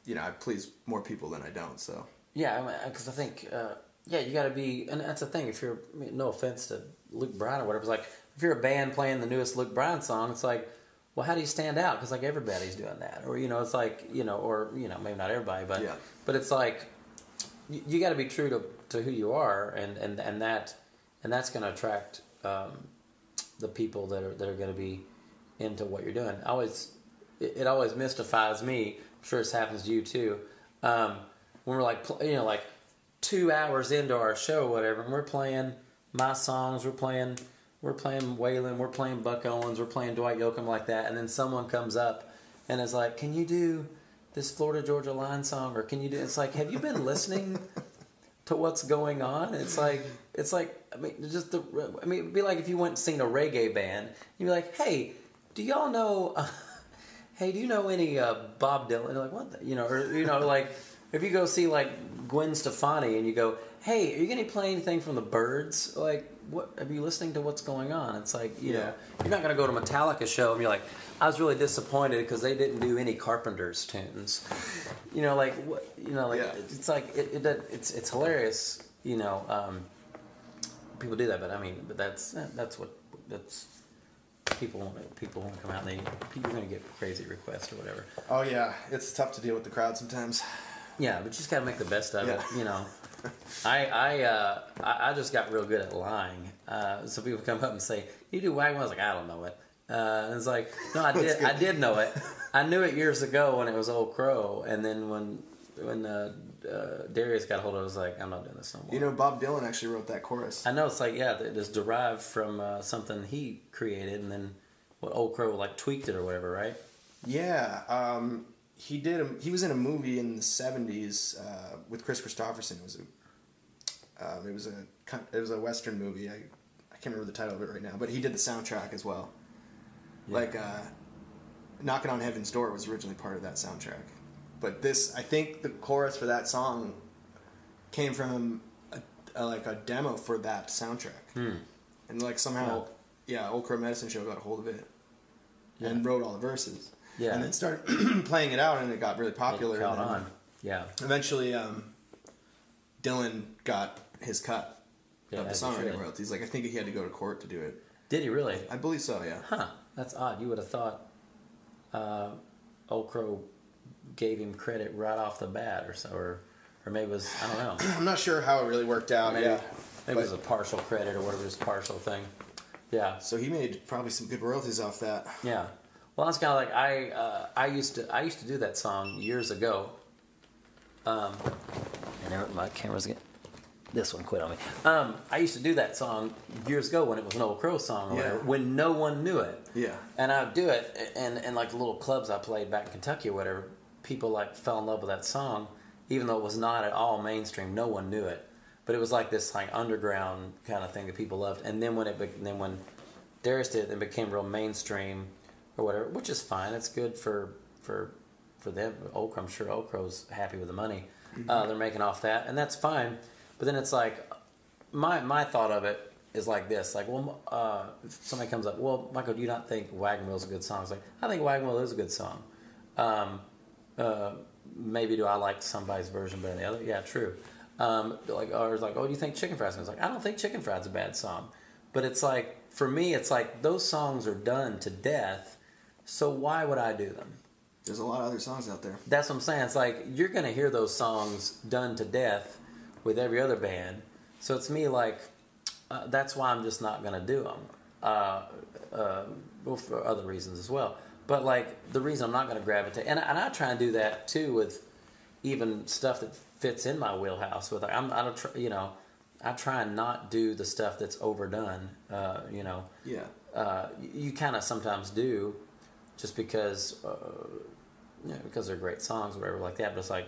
I please more people than I don't. So because I think you got to be, and that's the thing. If you're, no offense to Luke Bryan or whatever, it's like if you're a band playing the newest Luke Bryan song, it's like, well, how do you stand out? Because like everybody's doing that, or it's like or maybe not everybody, but it's like you got to be true to who you are, and that's going to attract the people that are going to be into what you're doing. It always mystifies me. I'm sure this happens to you too. When we're like like 2 hours into our show, or whatever, and we're playing my songs, we're playing Waylon, we're playing Buck Owens, we're playing Dwight Yoakam, like that, and then someone comes up and is like, can you do this Florida Georgia Line song, or can you do, it's like, have you been listening to what's going on? It's like I mean, it'd be like if you went and sing a reggae band, you'd be like, hey, do y'all know hey, do you know any Bob Dylan? And you're like, what or like if you go see like Gwen Stefani and you go, hey, are you going to play anything from the Byrds? Like, what, are you listening to what's going on? It's like, you're not going to go to Metallica show and be like, I was really disappointed because they didn't do any Carpenter's tunes. It's like, it's hilarious, people do that, but that's people won't come out and people are going to get crazy requests or whatever. Oh yeah, it's tough to deal with the crowd sometimes. Yeah, but you just got to make the best of it, I just got real good at lying. So people come up and say, "You do wagon?" I was like, "I don't know it." And it's like, no, I did know it. I knew it years ago when it was Old Crow, and then when Darius got hold of it, I was like, I'm not doing this no more. You know, Bob Dylan actually wrote that chorus. I know, it's like, yeah, it is derived from something he created, and then Old Crow like tweaked it or whatever, right? Yeah, he did. He was in a movie in the '70s with Chris Christopherson. It was a Western movie. I can't remember the title of it right now, but he did the soundtrack as well. Yeah. Like "Knocking on Heaven's Door" was originally part of that soundtrack, but I think the chorus for that song came from a demo for that soundtrack, and like somehow, Old Crow Medicine Show got a hold of it and wrote all the verses. Yeah. And then started playing it out, and it got really popular. It caught on. Yeah. Eventually, Dylan got his cut of the songwriting royalties. Like, I think he had to go to court to do it. Did he really? I believe so, yeah. Huh. That's odd. You would have thought Old Crow gave him credit right off the bat or so, or maybe it was, I don't know. I'm not sure how it really worked out. Maybe it was a partial credit or whatever, just partial thing. Yeah. So he made probably some good royalties off that. Yeah. Well, that's kind of like I used to do that song years ago. And my camera's getting this one quit on me. I used to do that song years ago when it was an Old Crow song or whatever, when no one knew it. Yeah. And I would do it, and like the little clubs I played back in Kentucky or whatever, people like fell in love with that song, even though it was not at all mainstream. No one knew it, but it was like this like underground kind of thing that people loved. And then when Darius did it, it became real mainstream. Or whatever, which is fine. It's good for them. Old Crow, I'm sure Old Crow's happy with the money they're making off that, and that's fine. But then it's like my thought of it is like this: like, well, if somebody comes up, well, Michael, do you not think Wagon Wheel's a good song? It's like, I think Wagon Wheel is a good song. Maybe do I like somebody's version better than the other? Yeah, true. Or it's like, oh, do you think Chicken Fried's good? It's like, I don't think Chicken Fried's a bad song, but it's like for me, it's like those songs are done to death. So why would I do them? There's a lot of other songs out there. That's what I'm saying. It's like you're going to hear those songs done to death with every other band. So it's me like, that's why I'm just not going to do them. Well, for other reasons as well. But like the reason I'm not going to gravitate, and I try and do that too with even stuff that fits in my wheelhouse. With I try and not do the stuff that's overdone. Yeah. You kind of sometimes do. Just because, because they're great songs or whatever like that. But it's like,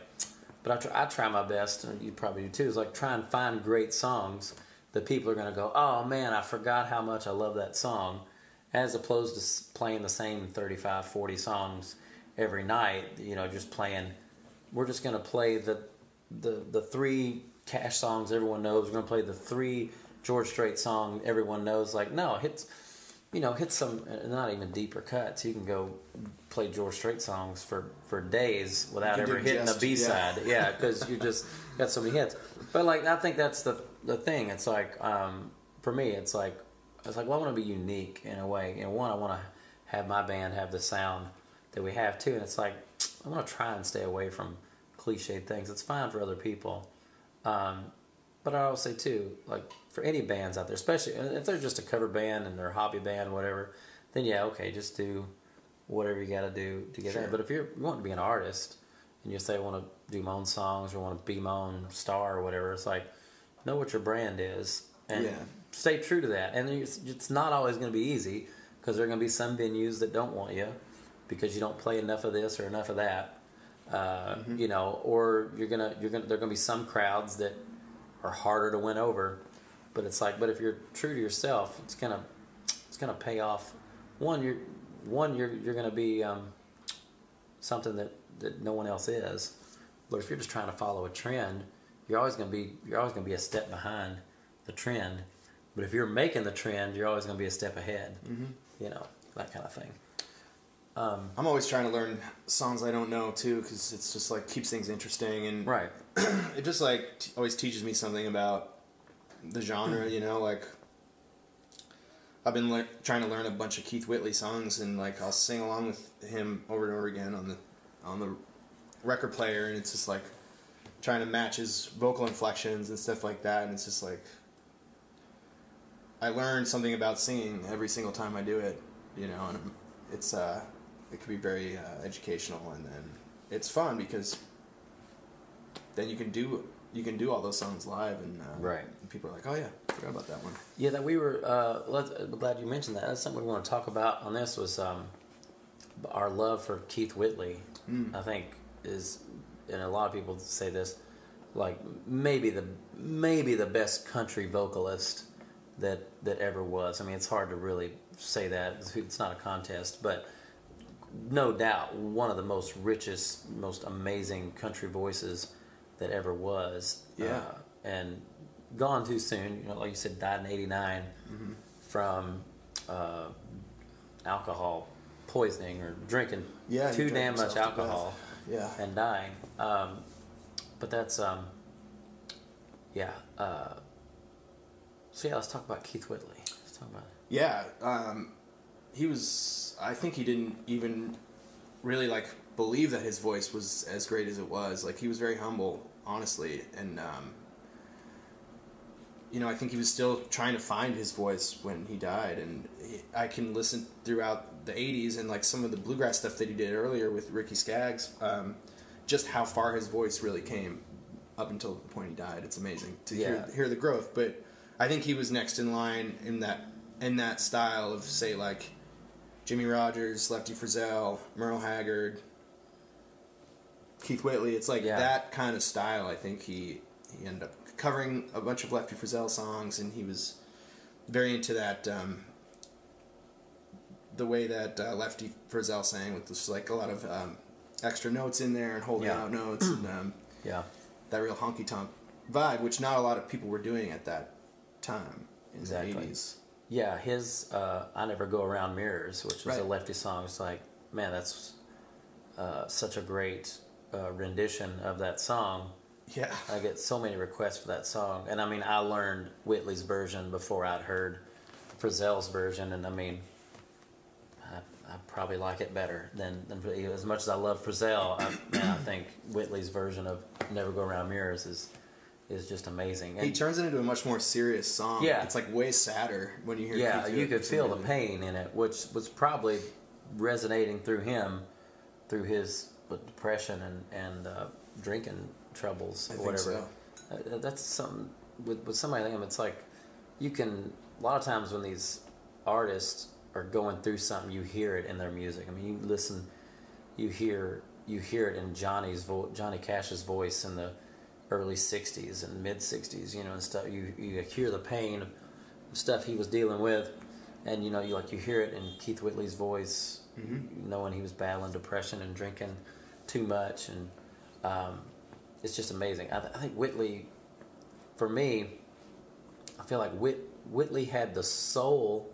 I try my best, and you probably do too. Is like try and find great songs that people are going to go, oh man, I forgot how much I love that song, as opposed to playing the same 35, 40 songs every night. Just playing. We're just going to play the 3 Cash songs everyone knows. We're going to play the 3 George Strait song everyone knows. Like no, hit some not even deeper cuts. You can go play George Strait songs for days without ever hitting a B-side. Yeah, because you just got so many hits. But like I think that's the thing. It's like for me, it's like well, I want to be unique in a way. And one, I want to have my band have the sound that we have too. And it's like I want to try and stay away from cliched things. It's fine for other people. But I always say too, like for any bands out there, especially if they're just a cover band and they're a hobby band or whatever, then yeah, okay, just do whatever you got to do to get that. But if you want to be an artist and you say I want to do my own songs or want to be my own star or whatever, it's like know what your brand is and stay true to that. And it's not always going to be easy because there are going to be some venues that don't want you because you don't play enough of this or enough of that, or there are going to be some crowds that are harder to win over, but it's like, but if you're true to yourself, it's gonna pay off. You're gonna be something that no one else is. But if you're just trying to follow a trend, you're always gonna be a step behind the trend. But if you're making the trend, you're always gonna be a step ahead. Mm-hmm. That kind of thing. I'm always trying to learn songs I don't know too, because it's just like keeps things interesting and right. It just like always teaches me something about the genre, like I've been trying to learn a bunch of Keith Whitley songs and like I'll sing along with him over and over again on the record player, and it's just like trying to match his vocal inflections and stuff like that, and it's just like I learn something about singing every single time I do it, and it can be very educational, and then it's fun because then you can do all those songs live, and right. And people are like, oh yeah, I forgot about that one. Yeah, that we were. I'm glad you mentioned that. That's something we want to talk about on this. Was our love for Keith Whitley. I think is, and a lot of people say this, like maybe the best country vocalist that ever was. I mean, it's hard to really say that. It's not a contest, but no doubt one of the most richest, most amazing country voices that ever was. Yeah. And gone too soon. You know, like you said, died in '89 from alcohol poisoning or drinking too damn much alcohol. Yeah. And dying. But that's yeah. So yeah, let's talk about Keith Whitley. Let's talk about it. Yeah. He was. I think he didn't even really like believe that his voice was as great as it was. Like he was very humble, honestly, and you know, I think he was still trying to find his voice when he died. And I can listen throughout the '80s and like some of the bluegrass stuff that he did earlier with Ricky Skaggs, just how far his voice really came up until the point he died. It's amazing to hear the growth. But I think he was next in line in that style of, say, like Jimmy Rogers, Lefty Frizzell, Merle Haggard, Keith Whitley. It's like that kind of style. I think he ended up covering a bunch of Lefty Frizzell songs, and he was very into that, the way that Lefty Frizzell sang, with just like a lot of extra notes in there and holding out notes, and that real honky-tonk vibe, which not a lot of people were doing at that time in the 80s. Yeah, his I Never Go Around Mirrors, which was a Lefty song, it's like, man, that's such a great rendition of that song. Yeah. I get so many requests for that song. And I mean, I learned Whitley's version before I'd heard Frizzell's version, and I mean, I probably like it better than as much as I love Frizzell. I think Whitley's version of Never Go Around Mirrors is just amazing. And he turns it into a much more serious song. Yeah. It's like way sadder when you hear Yeah, you could feel the pain in it, which was probably resonating through him, through his depression and drinking troubles or whatever. So. That's something with somebody like him. It's like you can, a lot of times when these artists are going through something, you hear it in their music. I mean, you listen, you hear it in Johnny Cash's voice in the early '60s and mid '60s, you know, and stuff. You hear the pain of stuff he was dealing with, and you know, you hear it in Keith Whitley's voice, knowing he was battling depression and drinking too much, and it's just amazing. I think Whitley, for me, I feel like Whitley had the soul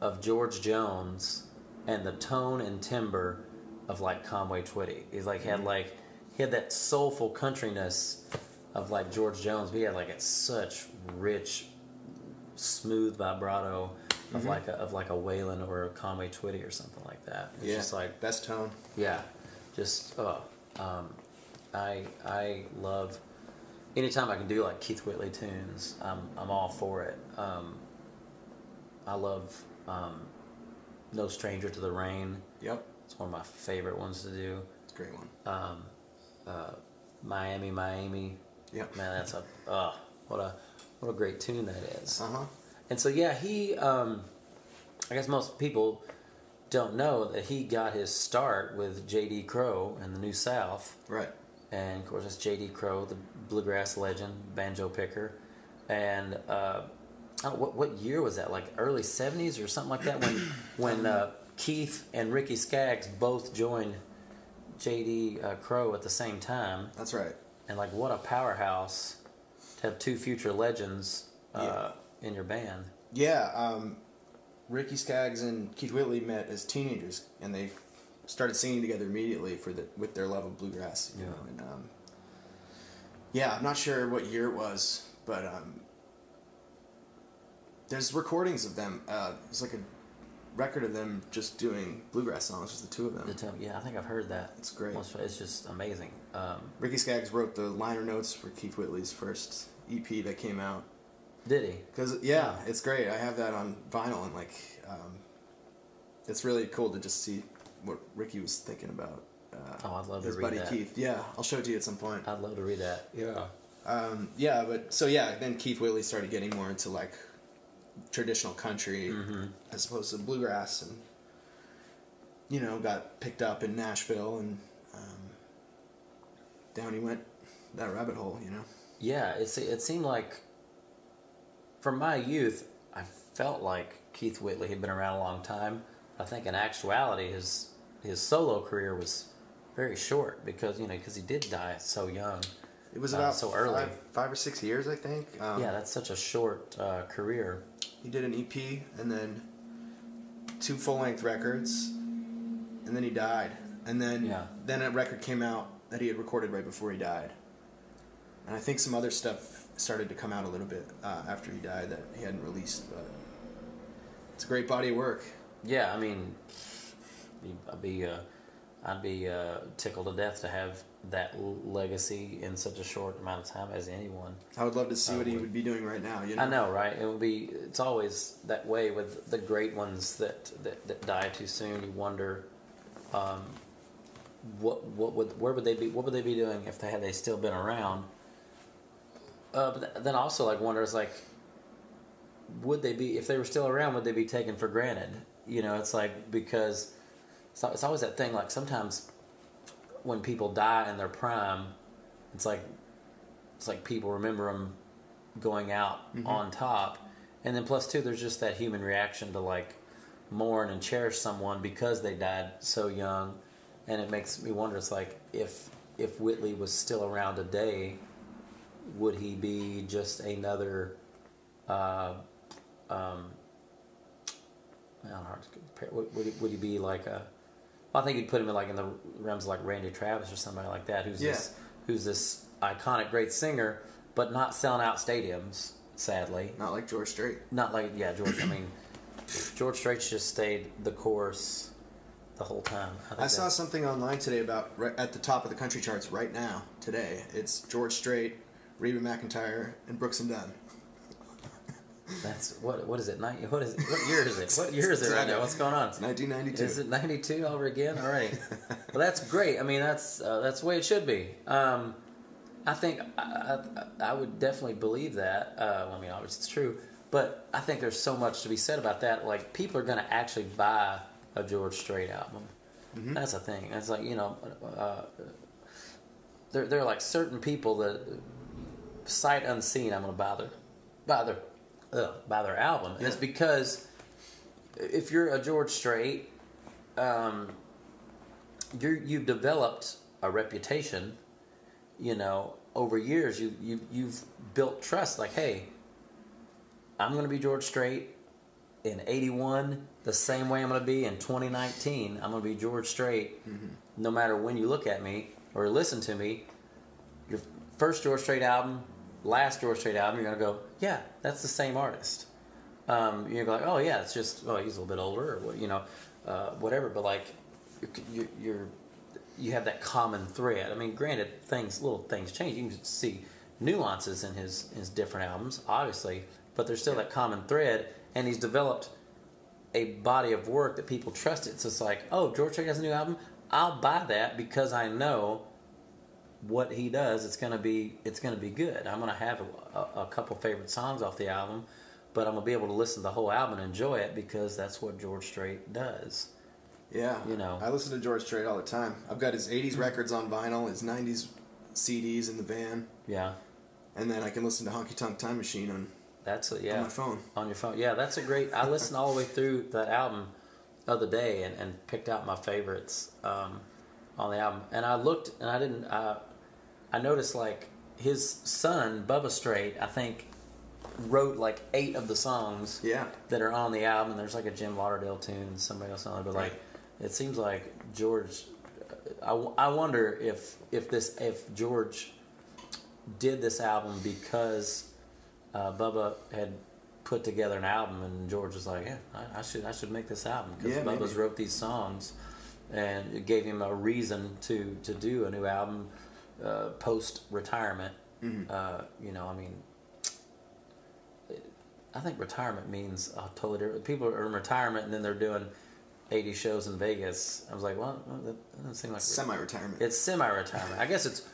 of George Jones and the tone and timbre of like Conway Twitty. He's like he had that soulful countryness of like George Jones. But he had like such rich, smooth vibrato of like a Waylon or a Conway Twitty or something like that. It's just like best tone. Yeah, just I love anytime I can do like Keith Whitley tunes. I'm all for it. I love No Stranger to the Rain. Yep, it's one of my favorite ones to do. It's a great one. Miami. Yep. Man, that's what a great tune that is. Uh-huh. And so yeah, he I guess most people don't know that he got his start with J.D. Crowe and the New South. Right. And of course, it's J.D. Crowe, the bluegrass legend, banjo picker. And what year was that? Like early '70s or something like that, when Keith and Ricky Skaggs both joined J.D. Crowe at the same time. That's right. And like, what a powerhouse to have two future legends in your band. Yeah, Ricky Skaggs and Keith Whitley met as teenagers, and they started singing together immediately with their love of bluegrass. You know? And I'm not sure what year it was, but there's recordings of them. There's like a record of them just doing bluegrass songs, just the two of them. Yeah, I think I've heard that. It's great. It's just amazing. Ricky Skaggs wrote the liner notes for Keith Whitley's first EP that came out. Did he? Because it's great. I have that on vinyl, and like, it's really cool to just see what Ricky was thinking about I'd love to his read buddy that. Keith. Yeah, I'll show it to you at some point. I'd love to read that. Yeah. Then Keith Whitley started getting more into like traditional country as opposed to bluegrass, and got picked up in Nashville, and down he went that rabbit hole. Yeah, it seemed like from my youth, I felt like Keith Whitley had been around a long time. I think in actuality, his solo career was very short because he did die so young. It was about so early, 5 or 6 years, I think. Yeah, that's such a short career. He did an EP and then 2 full-length records, and then he died. And then a record came out that he had recorded right before he died. And I think some other stuff started to come out a little bit after he died that he hadn't released, but it's a great body of work. Yeah, I mean, I'd be tickled to death to have that legacy in such a short amount of time as anyone. I would love to see what he would be doing right now. I know, right? It's always that way with the great ones that die too soon. You wonder, what would they be doing if they still been around? But then also wonders would they be, if they were still around, would they be taken for granted? It's because it's always that thing. Sometimes when people die in their prime, it's like people remember them going out on top, and then plus 2, there's just that human reaction to mourn and cherish someone because they died so young, and it makes me wonder. It's if Whitley was still around today, would he be just another? I don't know. Would he be like a? I think you'd put him in the realms of Randy Travis or somebody like that, who's this iconic great singer, but not selling out stadiums. Sadly, not like George Strait. Not like George. I mean, George Strait's just stayed the course the whole time. I saw something online today about at the top of the country charts right now today. It's George Strait, Reba McEntire, and Brooks and Dunn. That's what is it? What year is it? What year is it right now? What's going on? It's 1992. Is it 92 over again? All right. Well, that's great. I mean, that's the way it should be. I think I would definitely believe that. I mean, obviously it's true, but I think there's so much to be said about that. People are going to actually buy a George Strait album. That's the thing. It's there are certain people that sight unseen, I'm going to buy their album. And it's because if you're a George Strait, you've developed a reputation, over years. You've built trust. Hey, I'm going to be George Strait in 81 the same way I'm going to be in 2019. I'm going to be George Strait no matter when you look at me or listen to me. Your first George Strait album, last George Strait album, you're going to go, yeah, that's the same artist. You're like, oh yeah, it's just, he's a little bit older, or whatever. But you have that common thread. I mean, granted, little things change. You can see nuances in his different albums, obviously, but there's still that common thread, and he's developed a body of work that people trust. It's just George Strait has a new album. I'll buy that because I know what he does. It's gonna be good. I'm gonna have a couple favorite songs off the album, but I'm gonna be able to listen to the whole album and enjoy it because that's what George Strait does. Yeah, I listen to George Strait all the time. I've got his 80s records on vinyl, his 90s CDs in the van. Yeah, and then I can listen to Honky Tonk Time Machine on my phone. On your phone, yeah, that's a great. I listened all the way through that album the other day and picked out my favorites on the album. And I looked and I didn't. I noticed his son Bubba Strait, I think, wrote 8 of the songs that are on the album. There's a Jim Lauderdale tune and somebody else on it, but it seems like George. I wonder if George did this album because Bubba had put together an album and George was like, yeah, I should make this album because Bubba's wrote these songs, and it gave him a reason to do a new album. Post retirement, I mean, I think retirement means totally different. People are in retirement and then they're doing 80 shows in Vegas. I was like, well, that doesn't seem like semi-retirement. It's semi-retirement. I guess it's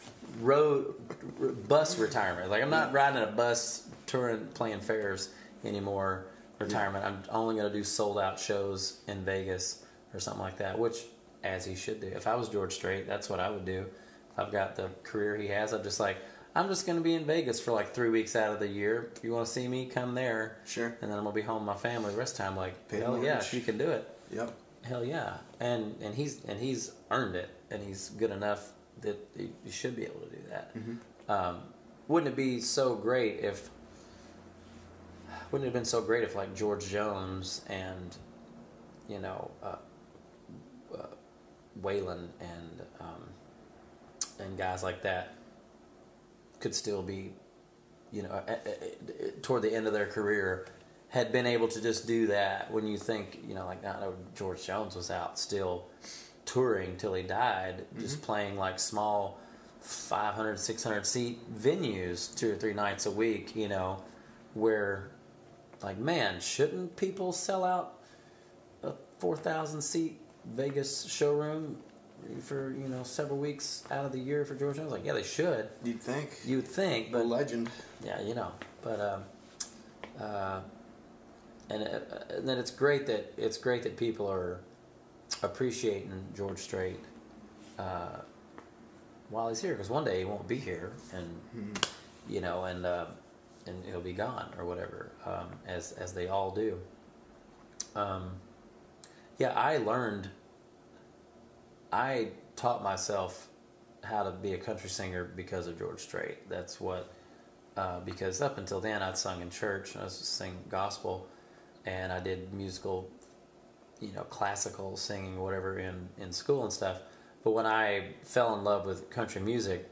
bus retirement. Like I'm not riding a bus touring, playing fairs anymore. Retirement. I'm only going to do sold out shows in Vegas or something like that, which as he should do. If I was George Strait, that's what I would do. If I've got the career he has, I'm just going to be in Vegas for like 3 weeks out of the year. If you want to see me, come there. Sure. And then I'm going to be home with my family the rest of the time. Like, Pay hell yeah, if you can do it. Yep. Hell yeah. And he's earned it, and he's good enough that he should be able to do that. Mm-hmm. Wouldn't it be so great if... Wouldn't it have been so great if, like, George Jones and, Waylon and guys like that could still be, toward the end of their career, had been able to just do that when you think, like, I know George Jones was out still touring till he died, just playing, like, small 500, 600 seat venues 2 or 3 nights a week, where... Like, man, shouldn't people sell out a 4,000 seat Vegas showroom for, several weeks out of the year for George Jones? Like, yeah, they should. You'd think. You'd think, but... A legend. Yeah, but, and then it's great that people are appreciating George Strait while he's here, because one day he won't be here, and, and he'll be gone or whatever, as they all do. I taught myself how to be a country singer because of George Strait. That's what, because up until then I'd sung in church, I was sing gospel, and I did musical, classical singing or whatever in school and stuff. But when I fell in love with country music,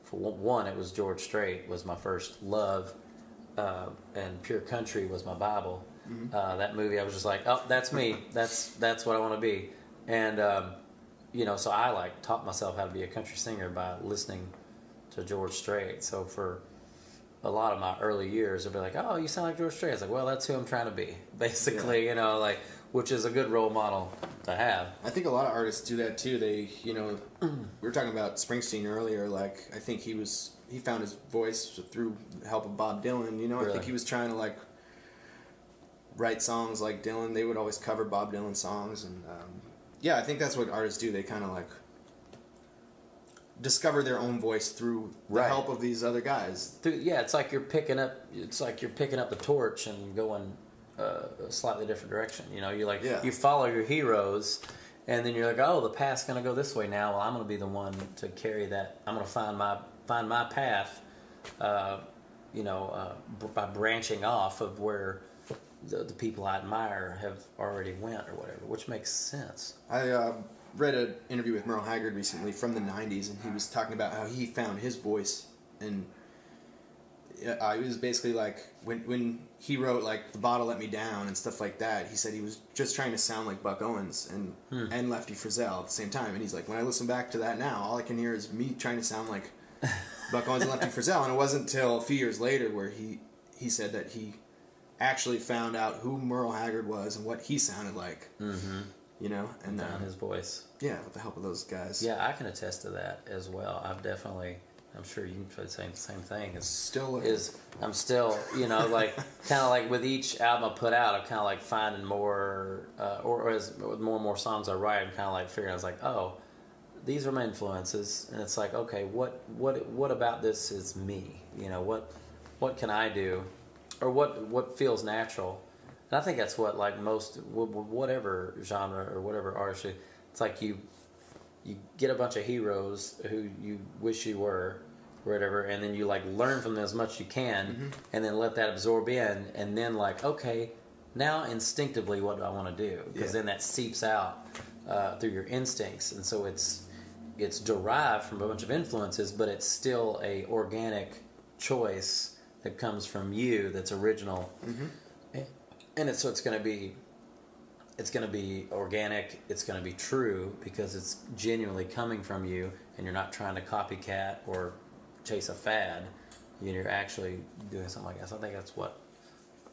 for one, it was George Strait was my first love. And Pure Country was my Bible. Mm-hmm. That movie, I was just like, oh, that's me. That's what I want to be. And so I taught myself how to be a country singer by listening to George Strait. So for a lot of my early years, they'd be like, oh, you sound like George Strait. I was like, well, that's who I'm trying to be, basically. Yeah. Which is a good role model to have. I think a lot of artists do that too. They, we were talking about Springsteen earlier. Like, I think he found his voice through the help of Bob Dylan. Really? I think he was trying to write songs like Dylan. They would always cover Bob Dylan songs, and I think that's what artists do. They kind of discover their own voice through the help of these other guys. It's like you're picking up the torch and going a slightly different direction. You follow your heroes, and then you're like, oh, the path's going to go this way now. Well, I'm going to be the one to carry that. I'm going to find my path, by branching off of where the people I admire have already went or whatever, which makes sense. I read an interview with Merle Haggard recently from the 90s, and he was talking about how he found his voice, and it was basically like when he wrote The Bottle Let Me Down and stuff like that, he said he was just trying to sound like Buck Owens and Lefty Frizzell at the same time. And he's like, when I listen back to that now, all I can hear is me trying to sound like Buck Owens and Lefty Frizzell. And it wasn't until a few years later where he said that he actually found out who Merle Haggard was and what he sounded like. Mm-hmm. And found his voice. Yeah, with the help of those guys. Yeah, I can attest to that as well. I'm sure you can say the same thing. I'm still, kind of like with each album I put out, I'm kind of finding more, or as with more and more songs I write, I'm kind of figuring, I was like, oh, these are my influences, and it's like, okay, what about this is me? What can I do, or what feels natural? And I think that's what most, whatever genre or whatever artist, it's like you get a bunch of heroes who you wish you were, or whatever, and then you learn from them as much as you can, and then let that absorb in, and then okay, now instinctively what do I want to do? Because then that seeps out through your instincts, and so it's derived from a bunch of influences, but it's still a organic choice that comes from you that's original, and it's going to be. It's going to be organic, it's going to be true, because it's genuinely coming from you, and you're not trying to copycat or chase a fad. You're actually doing something like that. So I think that's what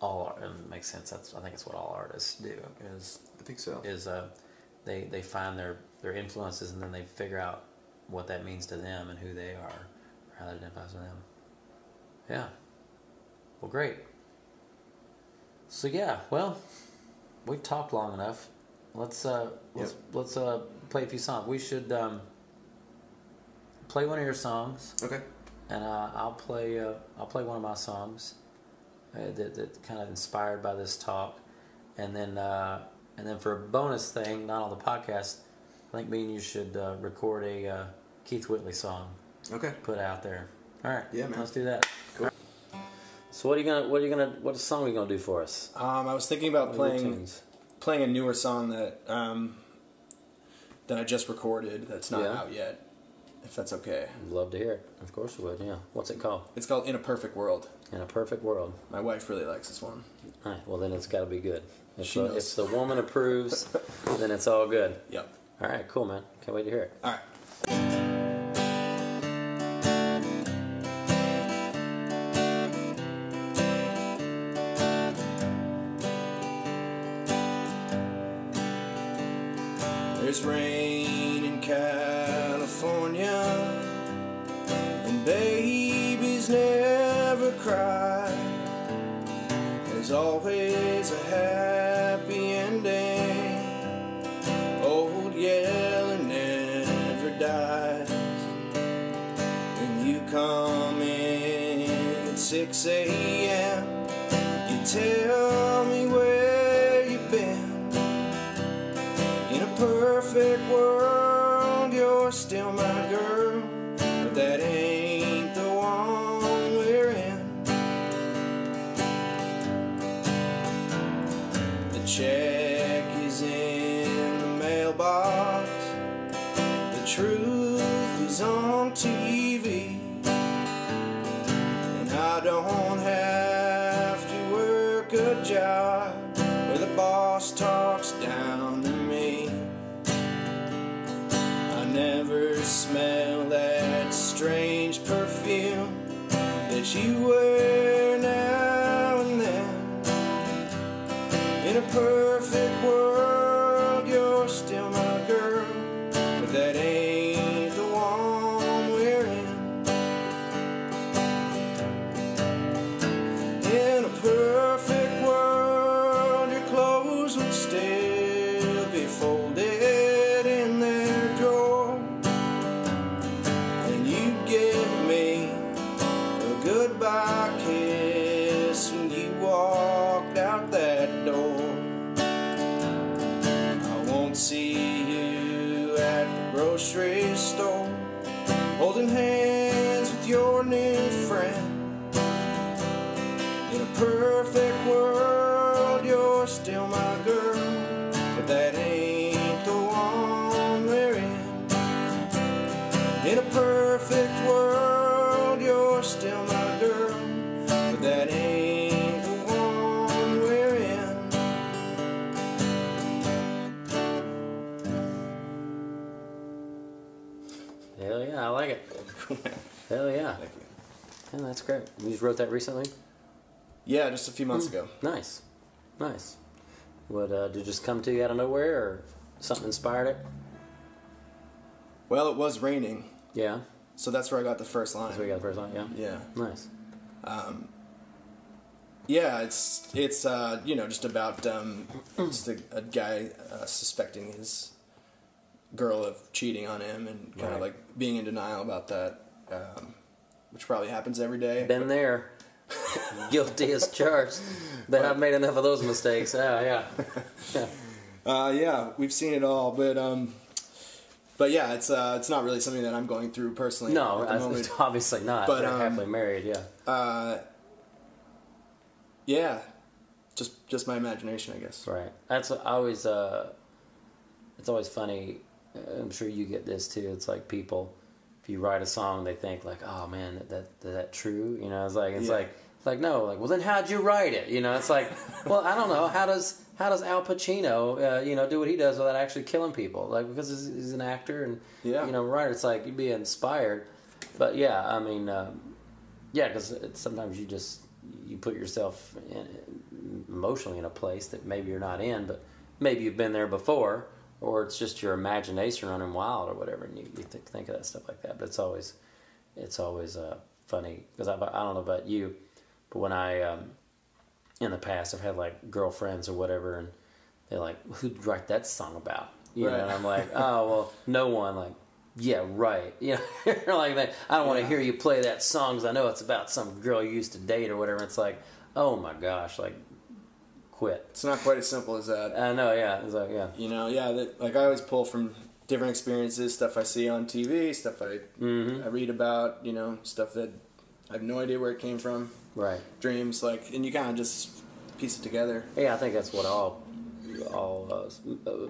all art, and it makes sense. I think it's what all artists do. I think so. They find their influences, and then they figure out what that means to them and who they are, or how that identifies with them. Yeah. Well, great. So yeah, well, we've talked long enough. Let's play a few songs. We should play one of your songs. Okay. And I'll play one of my songs that kind of inspired by this talk, and then for a bonus thing, not on the podcast, I think me and you should record a Keith Whitley song. Okay. Put out there. All right. Yeah, man. Let's do that. Cool. So what song are you gonna do for us? I was thinking about playing a newer song that I just recorded that's not out yet, if that's okay. I'd love to hear it. Of course we would, yeah. What's it called? It's called In a Perfect World. In a Perfect World. My wife really likes this one. All right, well then it's got to be good. If the woman approves, then it's all good. Yep. All right, cool, man. Can't wait to hear it. All right. There's rain in California, and babies never cry. There's always a happy ending. Old Yeller never dies. When you come in at 6 a.m., you tell me where you've been. In a perfect world, you're still my girl, but that ain't the one we're in. The check is in the mailbox, the truth is on TV, and I don't have to work a job where the boss talks down to me. I never smell that strange perfume that you wear now and then. In a perfect world, you're still my girl, but that ain't the one we're in. In a perfect world, your clothes would still be folded in their drawer, and you'd give me a goodbye kiss when you walked out that door. I won't see you at the grocery store, holding hands with your new friend. In a perfect world, you're still my girl, but that ain't the one we're in. In a perfect world, you're still my girl, but that ain't the one we're in. Hell yeah, I like it. Hell yeah. Thank you. Yeah, that's great. You just wrote that recently? Yeah, just a few months ago. Nice. Did it just come to you out of nowhere, or something inspired it? Well, it was raining, Yeah. so that's where I got the first line. That's where you got the first line, yeah? Yeah. Nice. Yeah, it's just about just a guy suspecting his girl of cheating on him, and kind of Right. like being in denial about that, which probably happens every day. Been there. Guilty as charged. But I've made enough of those mistakes. Yeah. Yeah, we've seen it all, but yeah, it's not really something that I'm going through personally. No, at the moment. it's obviously not. But, They're happily married, yeah. Yeah, just my imagination, I guess. Right. That's always. It's always funny. I'm sure you get this too. It's like people, if you write a song, they think like, "Oh man, that true?" You know, it's like no, like, well then how'd you write it? You know, it's like, well, I don't know. How does Al Pacino, do what he does without actually killing people? Like, because he's an actor and writer. It's like you'd be inspired, but yeah, I mean, because sometimes you put yourself emotionally in a place that maybe you're not in, but maybe you've been there before, or it's just your imagination running wild or whatever, and you think of that stuff like that. But it's always funny, because I don't know about you, but when I in the past I've had like girlfriends or whatever, and they're like, who'd write that song about? You know, and I'm like, oh, well, no one. Like, yeah, right. You know, like that. I don't want to hear you play that song because I know it's about some girl you used to date or whatever. It's like, oh my gosh, like, quit. It's not quite as simple as that. I know, yeah. It's like, yeah. You know, like I always pull from different experiences, stuff I see on TV, stuff I read about, you know, stuff that I have no idea where it came from. Right. Dreams, like, and you kind of just piece it together. Yeah, I think that's what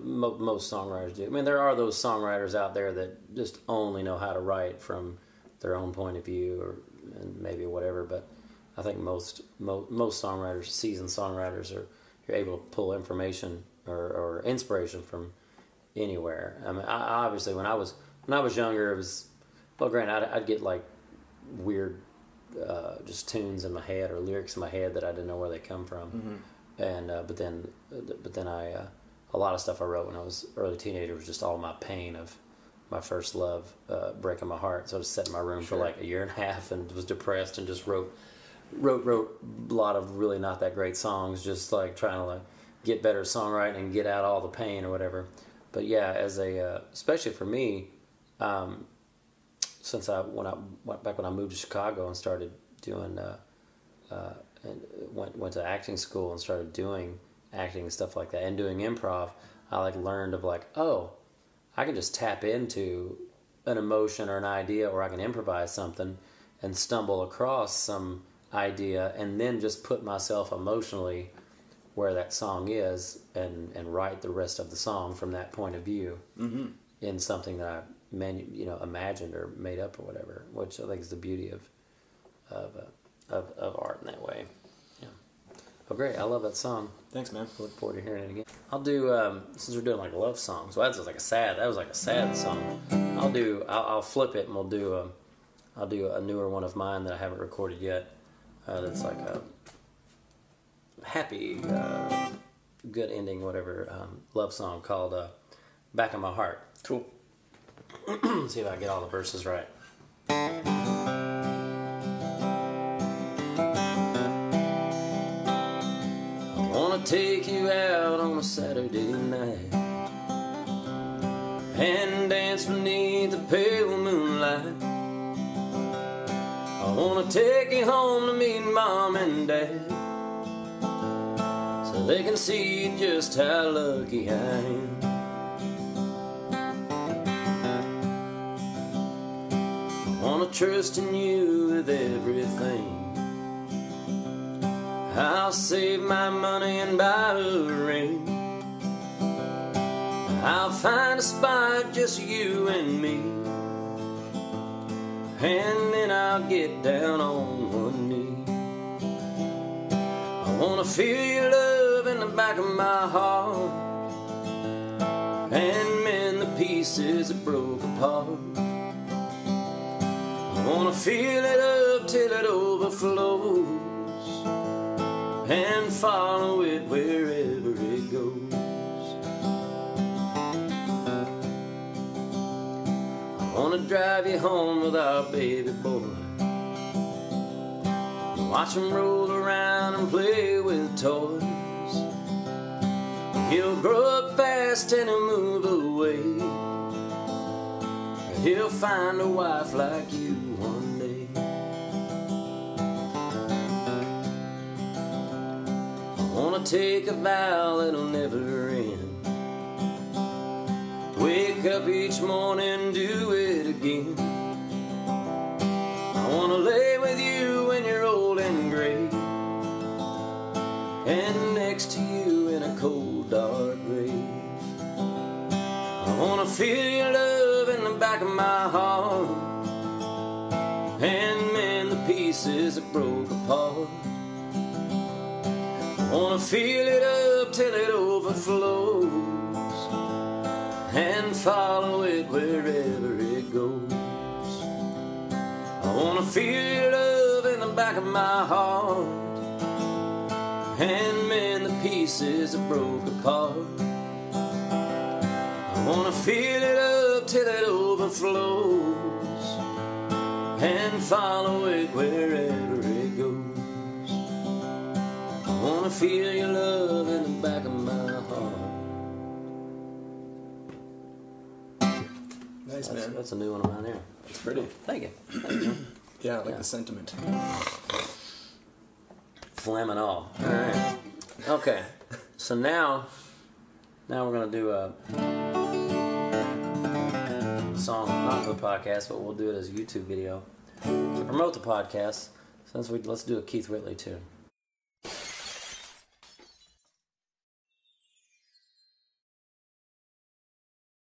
most songwriters do. I mean, there are those songwriters out there that just only know how to write from their own point of view, or and maybe whatever. But I think most songwriters, seasoned songwriters, you're able to pull information or inspiration from anywhere. I mean, I obviously when I was younger, it was, well, granted, I'd get like weird just tunes in my head or lyrics in my head that I didn't know where they come from. And but then I a lot of stuff I wrote when I was early teenager was just all my pain of my first love breaking my heart. So I just sat in my room for like a year and a half and was depressed and just wrote a lot of really not that great songs, just like trying to like get better songwriting and get out all the pain or whatever. But yeah, as a especially for me, since when I moved to Chicago and started doing and went to acting school and started doing acting and stuff like that and doing improv, I like learned of like, oh, I can just tap into an emotion or an idea, or I can improvise something and stumble across some idea and then just put myself emotionally where that song is and write the rest of the song from that point of view in something that I imagined or made up or whatever, which I think is the beauty of art in that way. Yeah. Oh, great! I love that song. Thanks, man. I look forward to hearing it again. I'll do since we're doing like love songs. Well, that was like a sad song. I'll flip it and I'll do a newer one of mine that I haven't recorded yet. That's like a happy, good ending, whatever love song called "Back in My Heart." Cool. See if I get all the verses right. I wanna take you out on a Saturday night and dance beneath the pale moonlight. I wanna take you home to meet Mom and Dad, so they can see just how lucky I am. I wanna trust in you with everything. I'll save my money and buy a ring. I'll find a spot just you and me, and then I'll get down on one knee. I wanna feel your love in the back of my heart and mend the pieces that broke apart. I wanna fill it up till it overflows and follow it wherever it goes. I wanna drive you home with our baby boy, watch him roll around and play with toys. He'll grow up fast and he'll move away. He'll find a wife like you one day. I wanna take a vow that'll never end. Wake up each morning, do it again. I wanna lay with you when you're old and gray, and next to you in a cold dark grave. I wanna feel your love in the back of my heart and mend the pieces that broke apart. I wanna fill it up till it overflows and follow it wherever it goes. I wanna feel your love in the back of my heart and mend the pieces that broke apart. I wanna fill it up till it overflows and follow it wherever it goes. I wanna feel your love in the back of my heart. Nice, man. That's a new one around here. It's pretty. Thank you. Thank you. Yeah, I like the sentiment. Phlegm and all. All right. Okay. So now we're gonna do a song, not for the podcast, but we'll do it as a YouTube video to promote the podcast. Let's do a Keith Whitley too.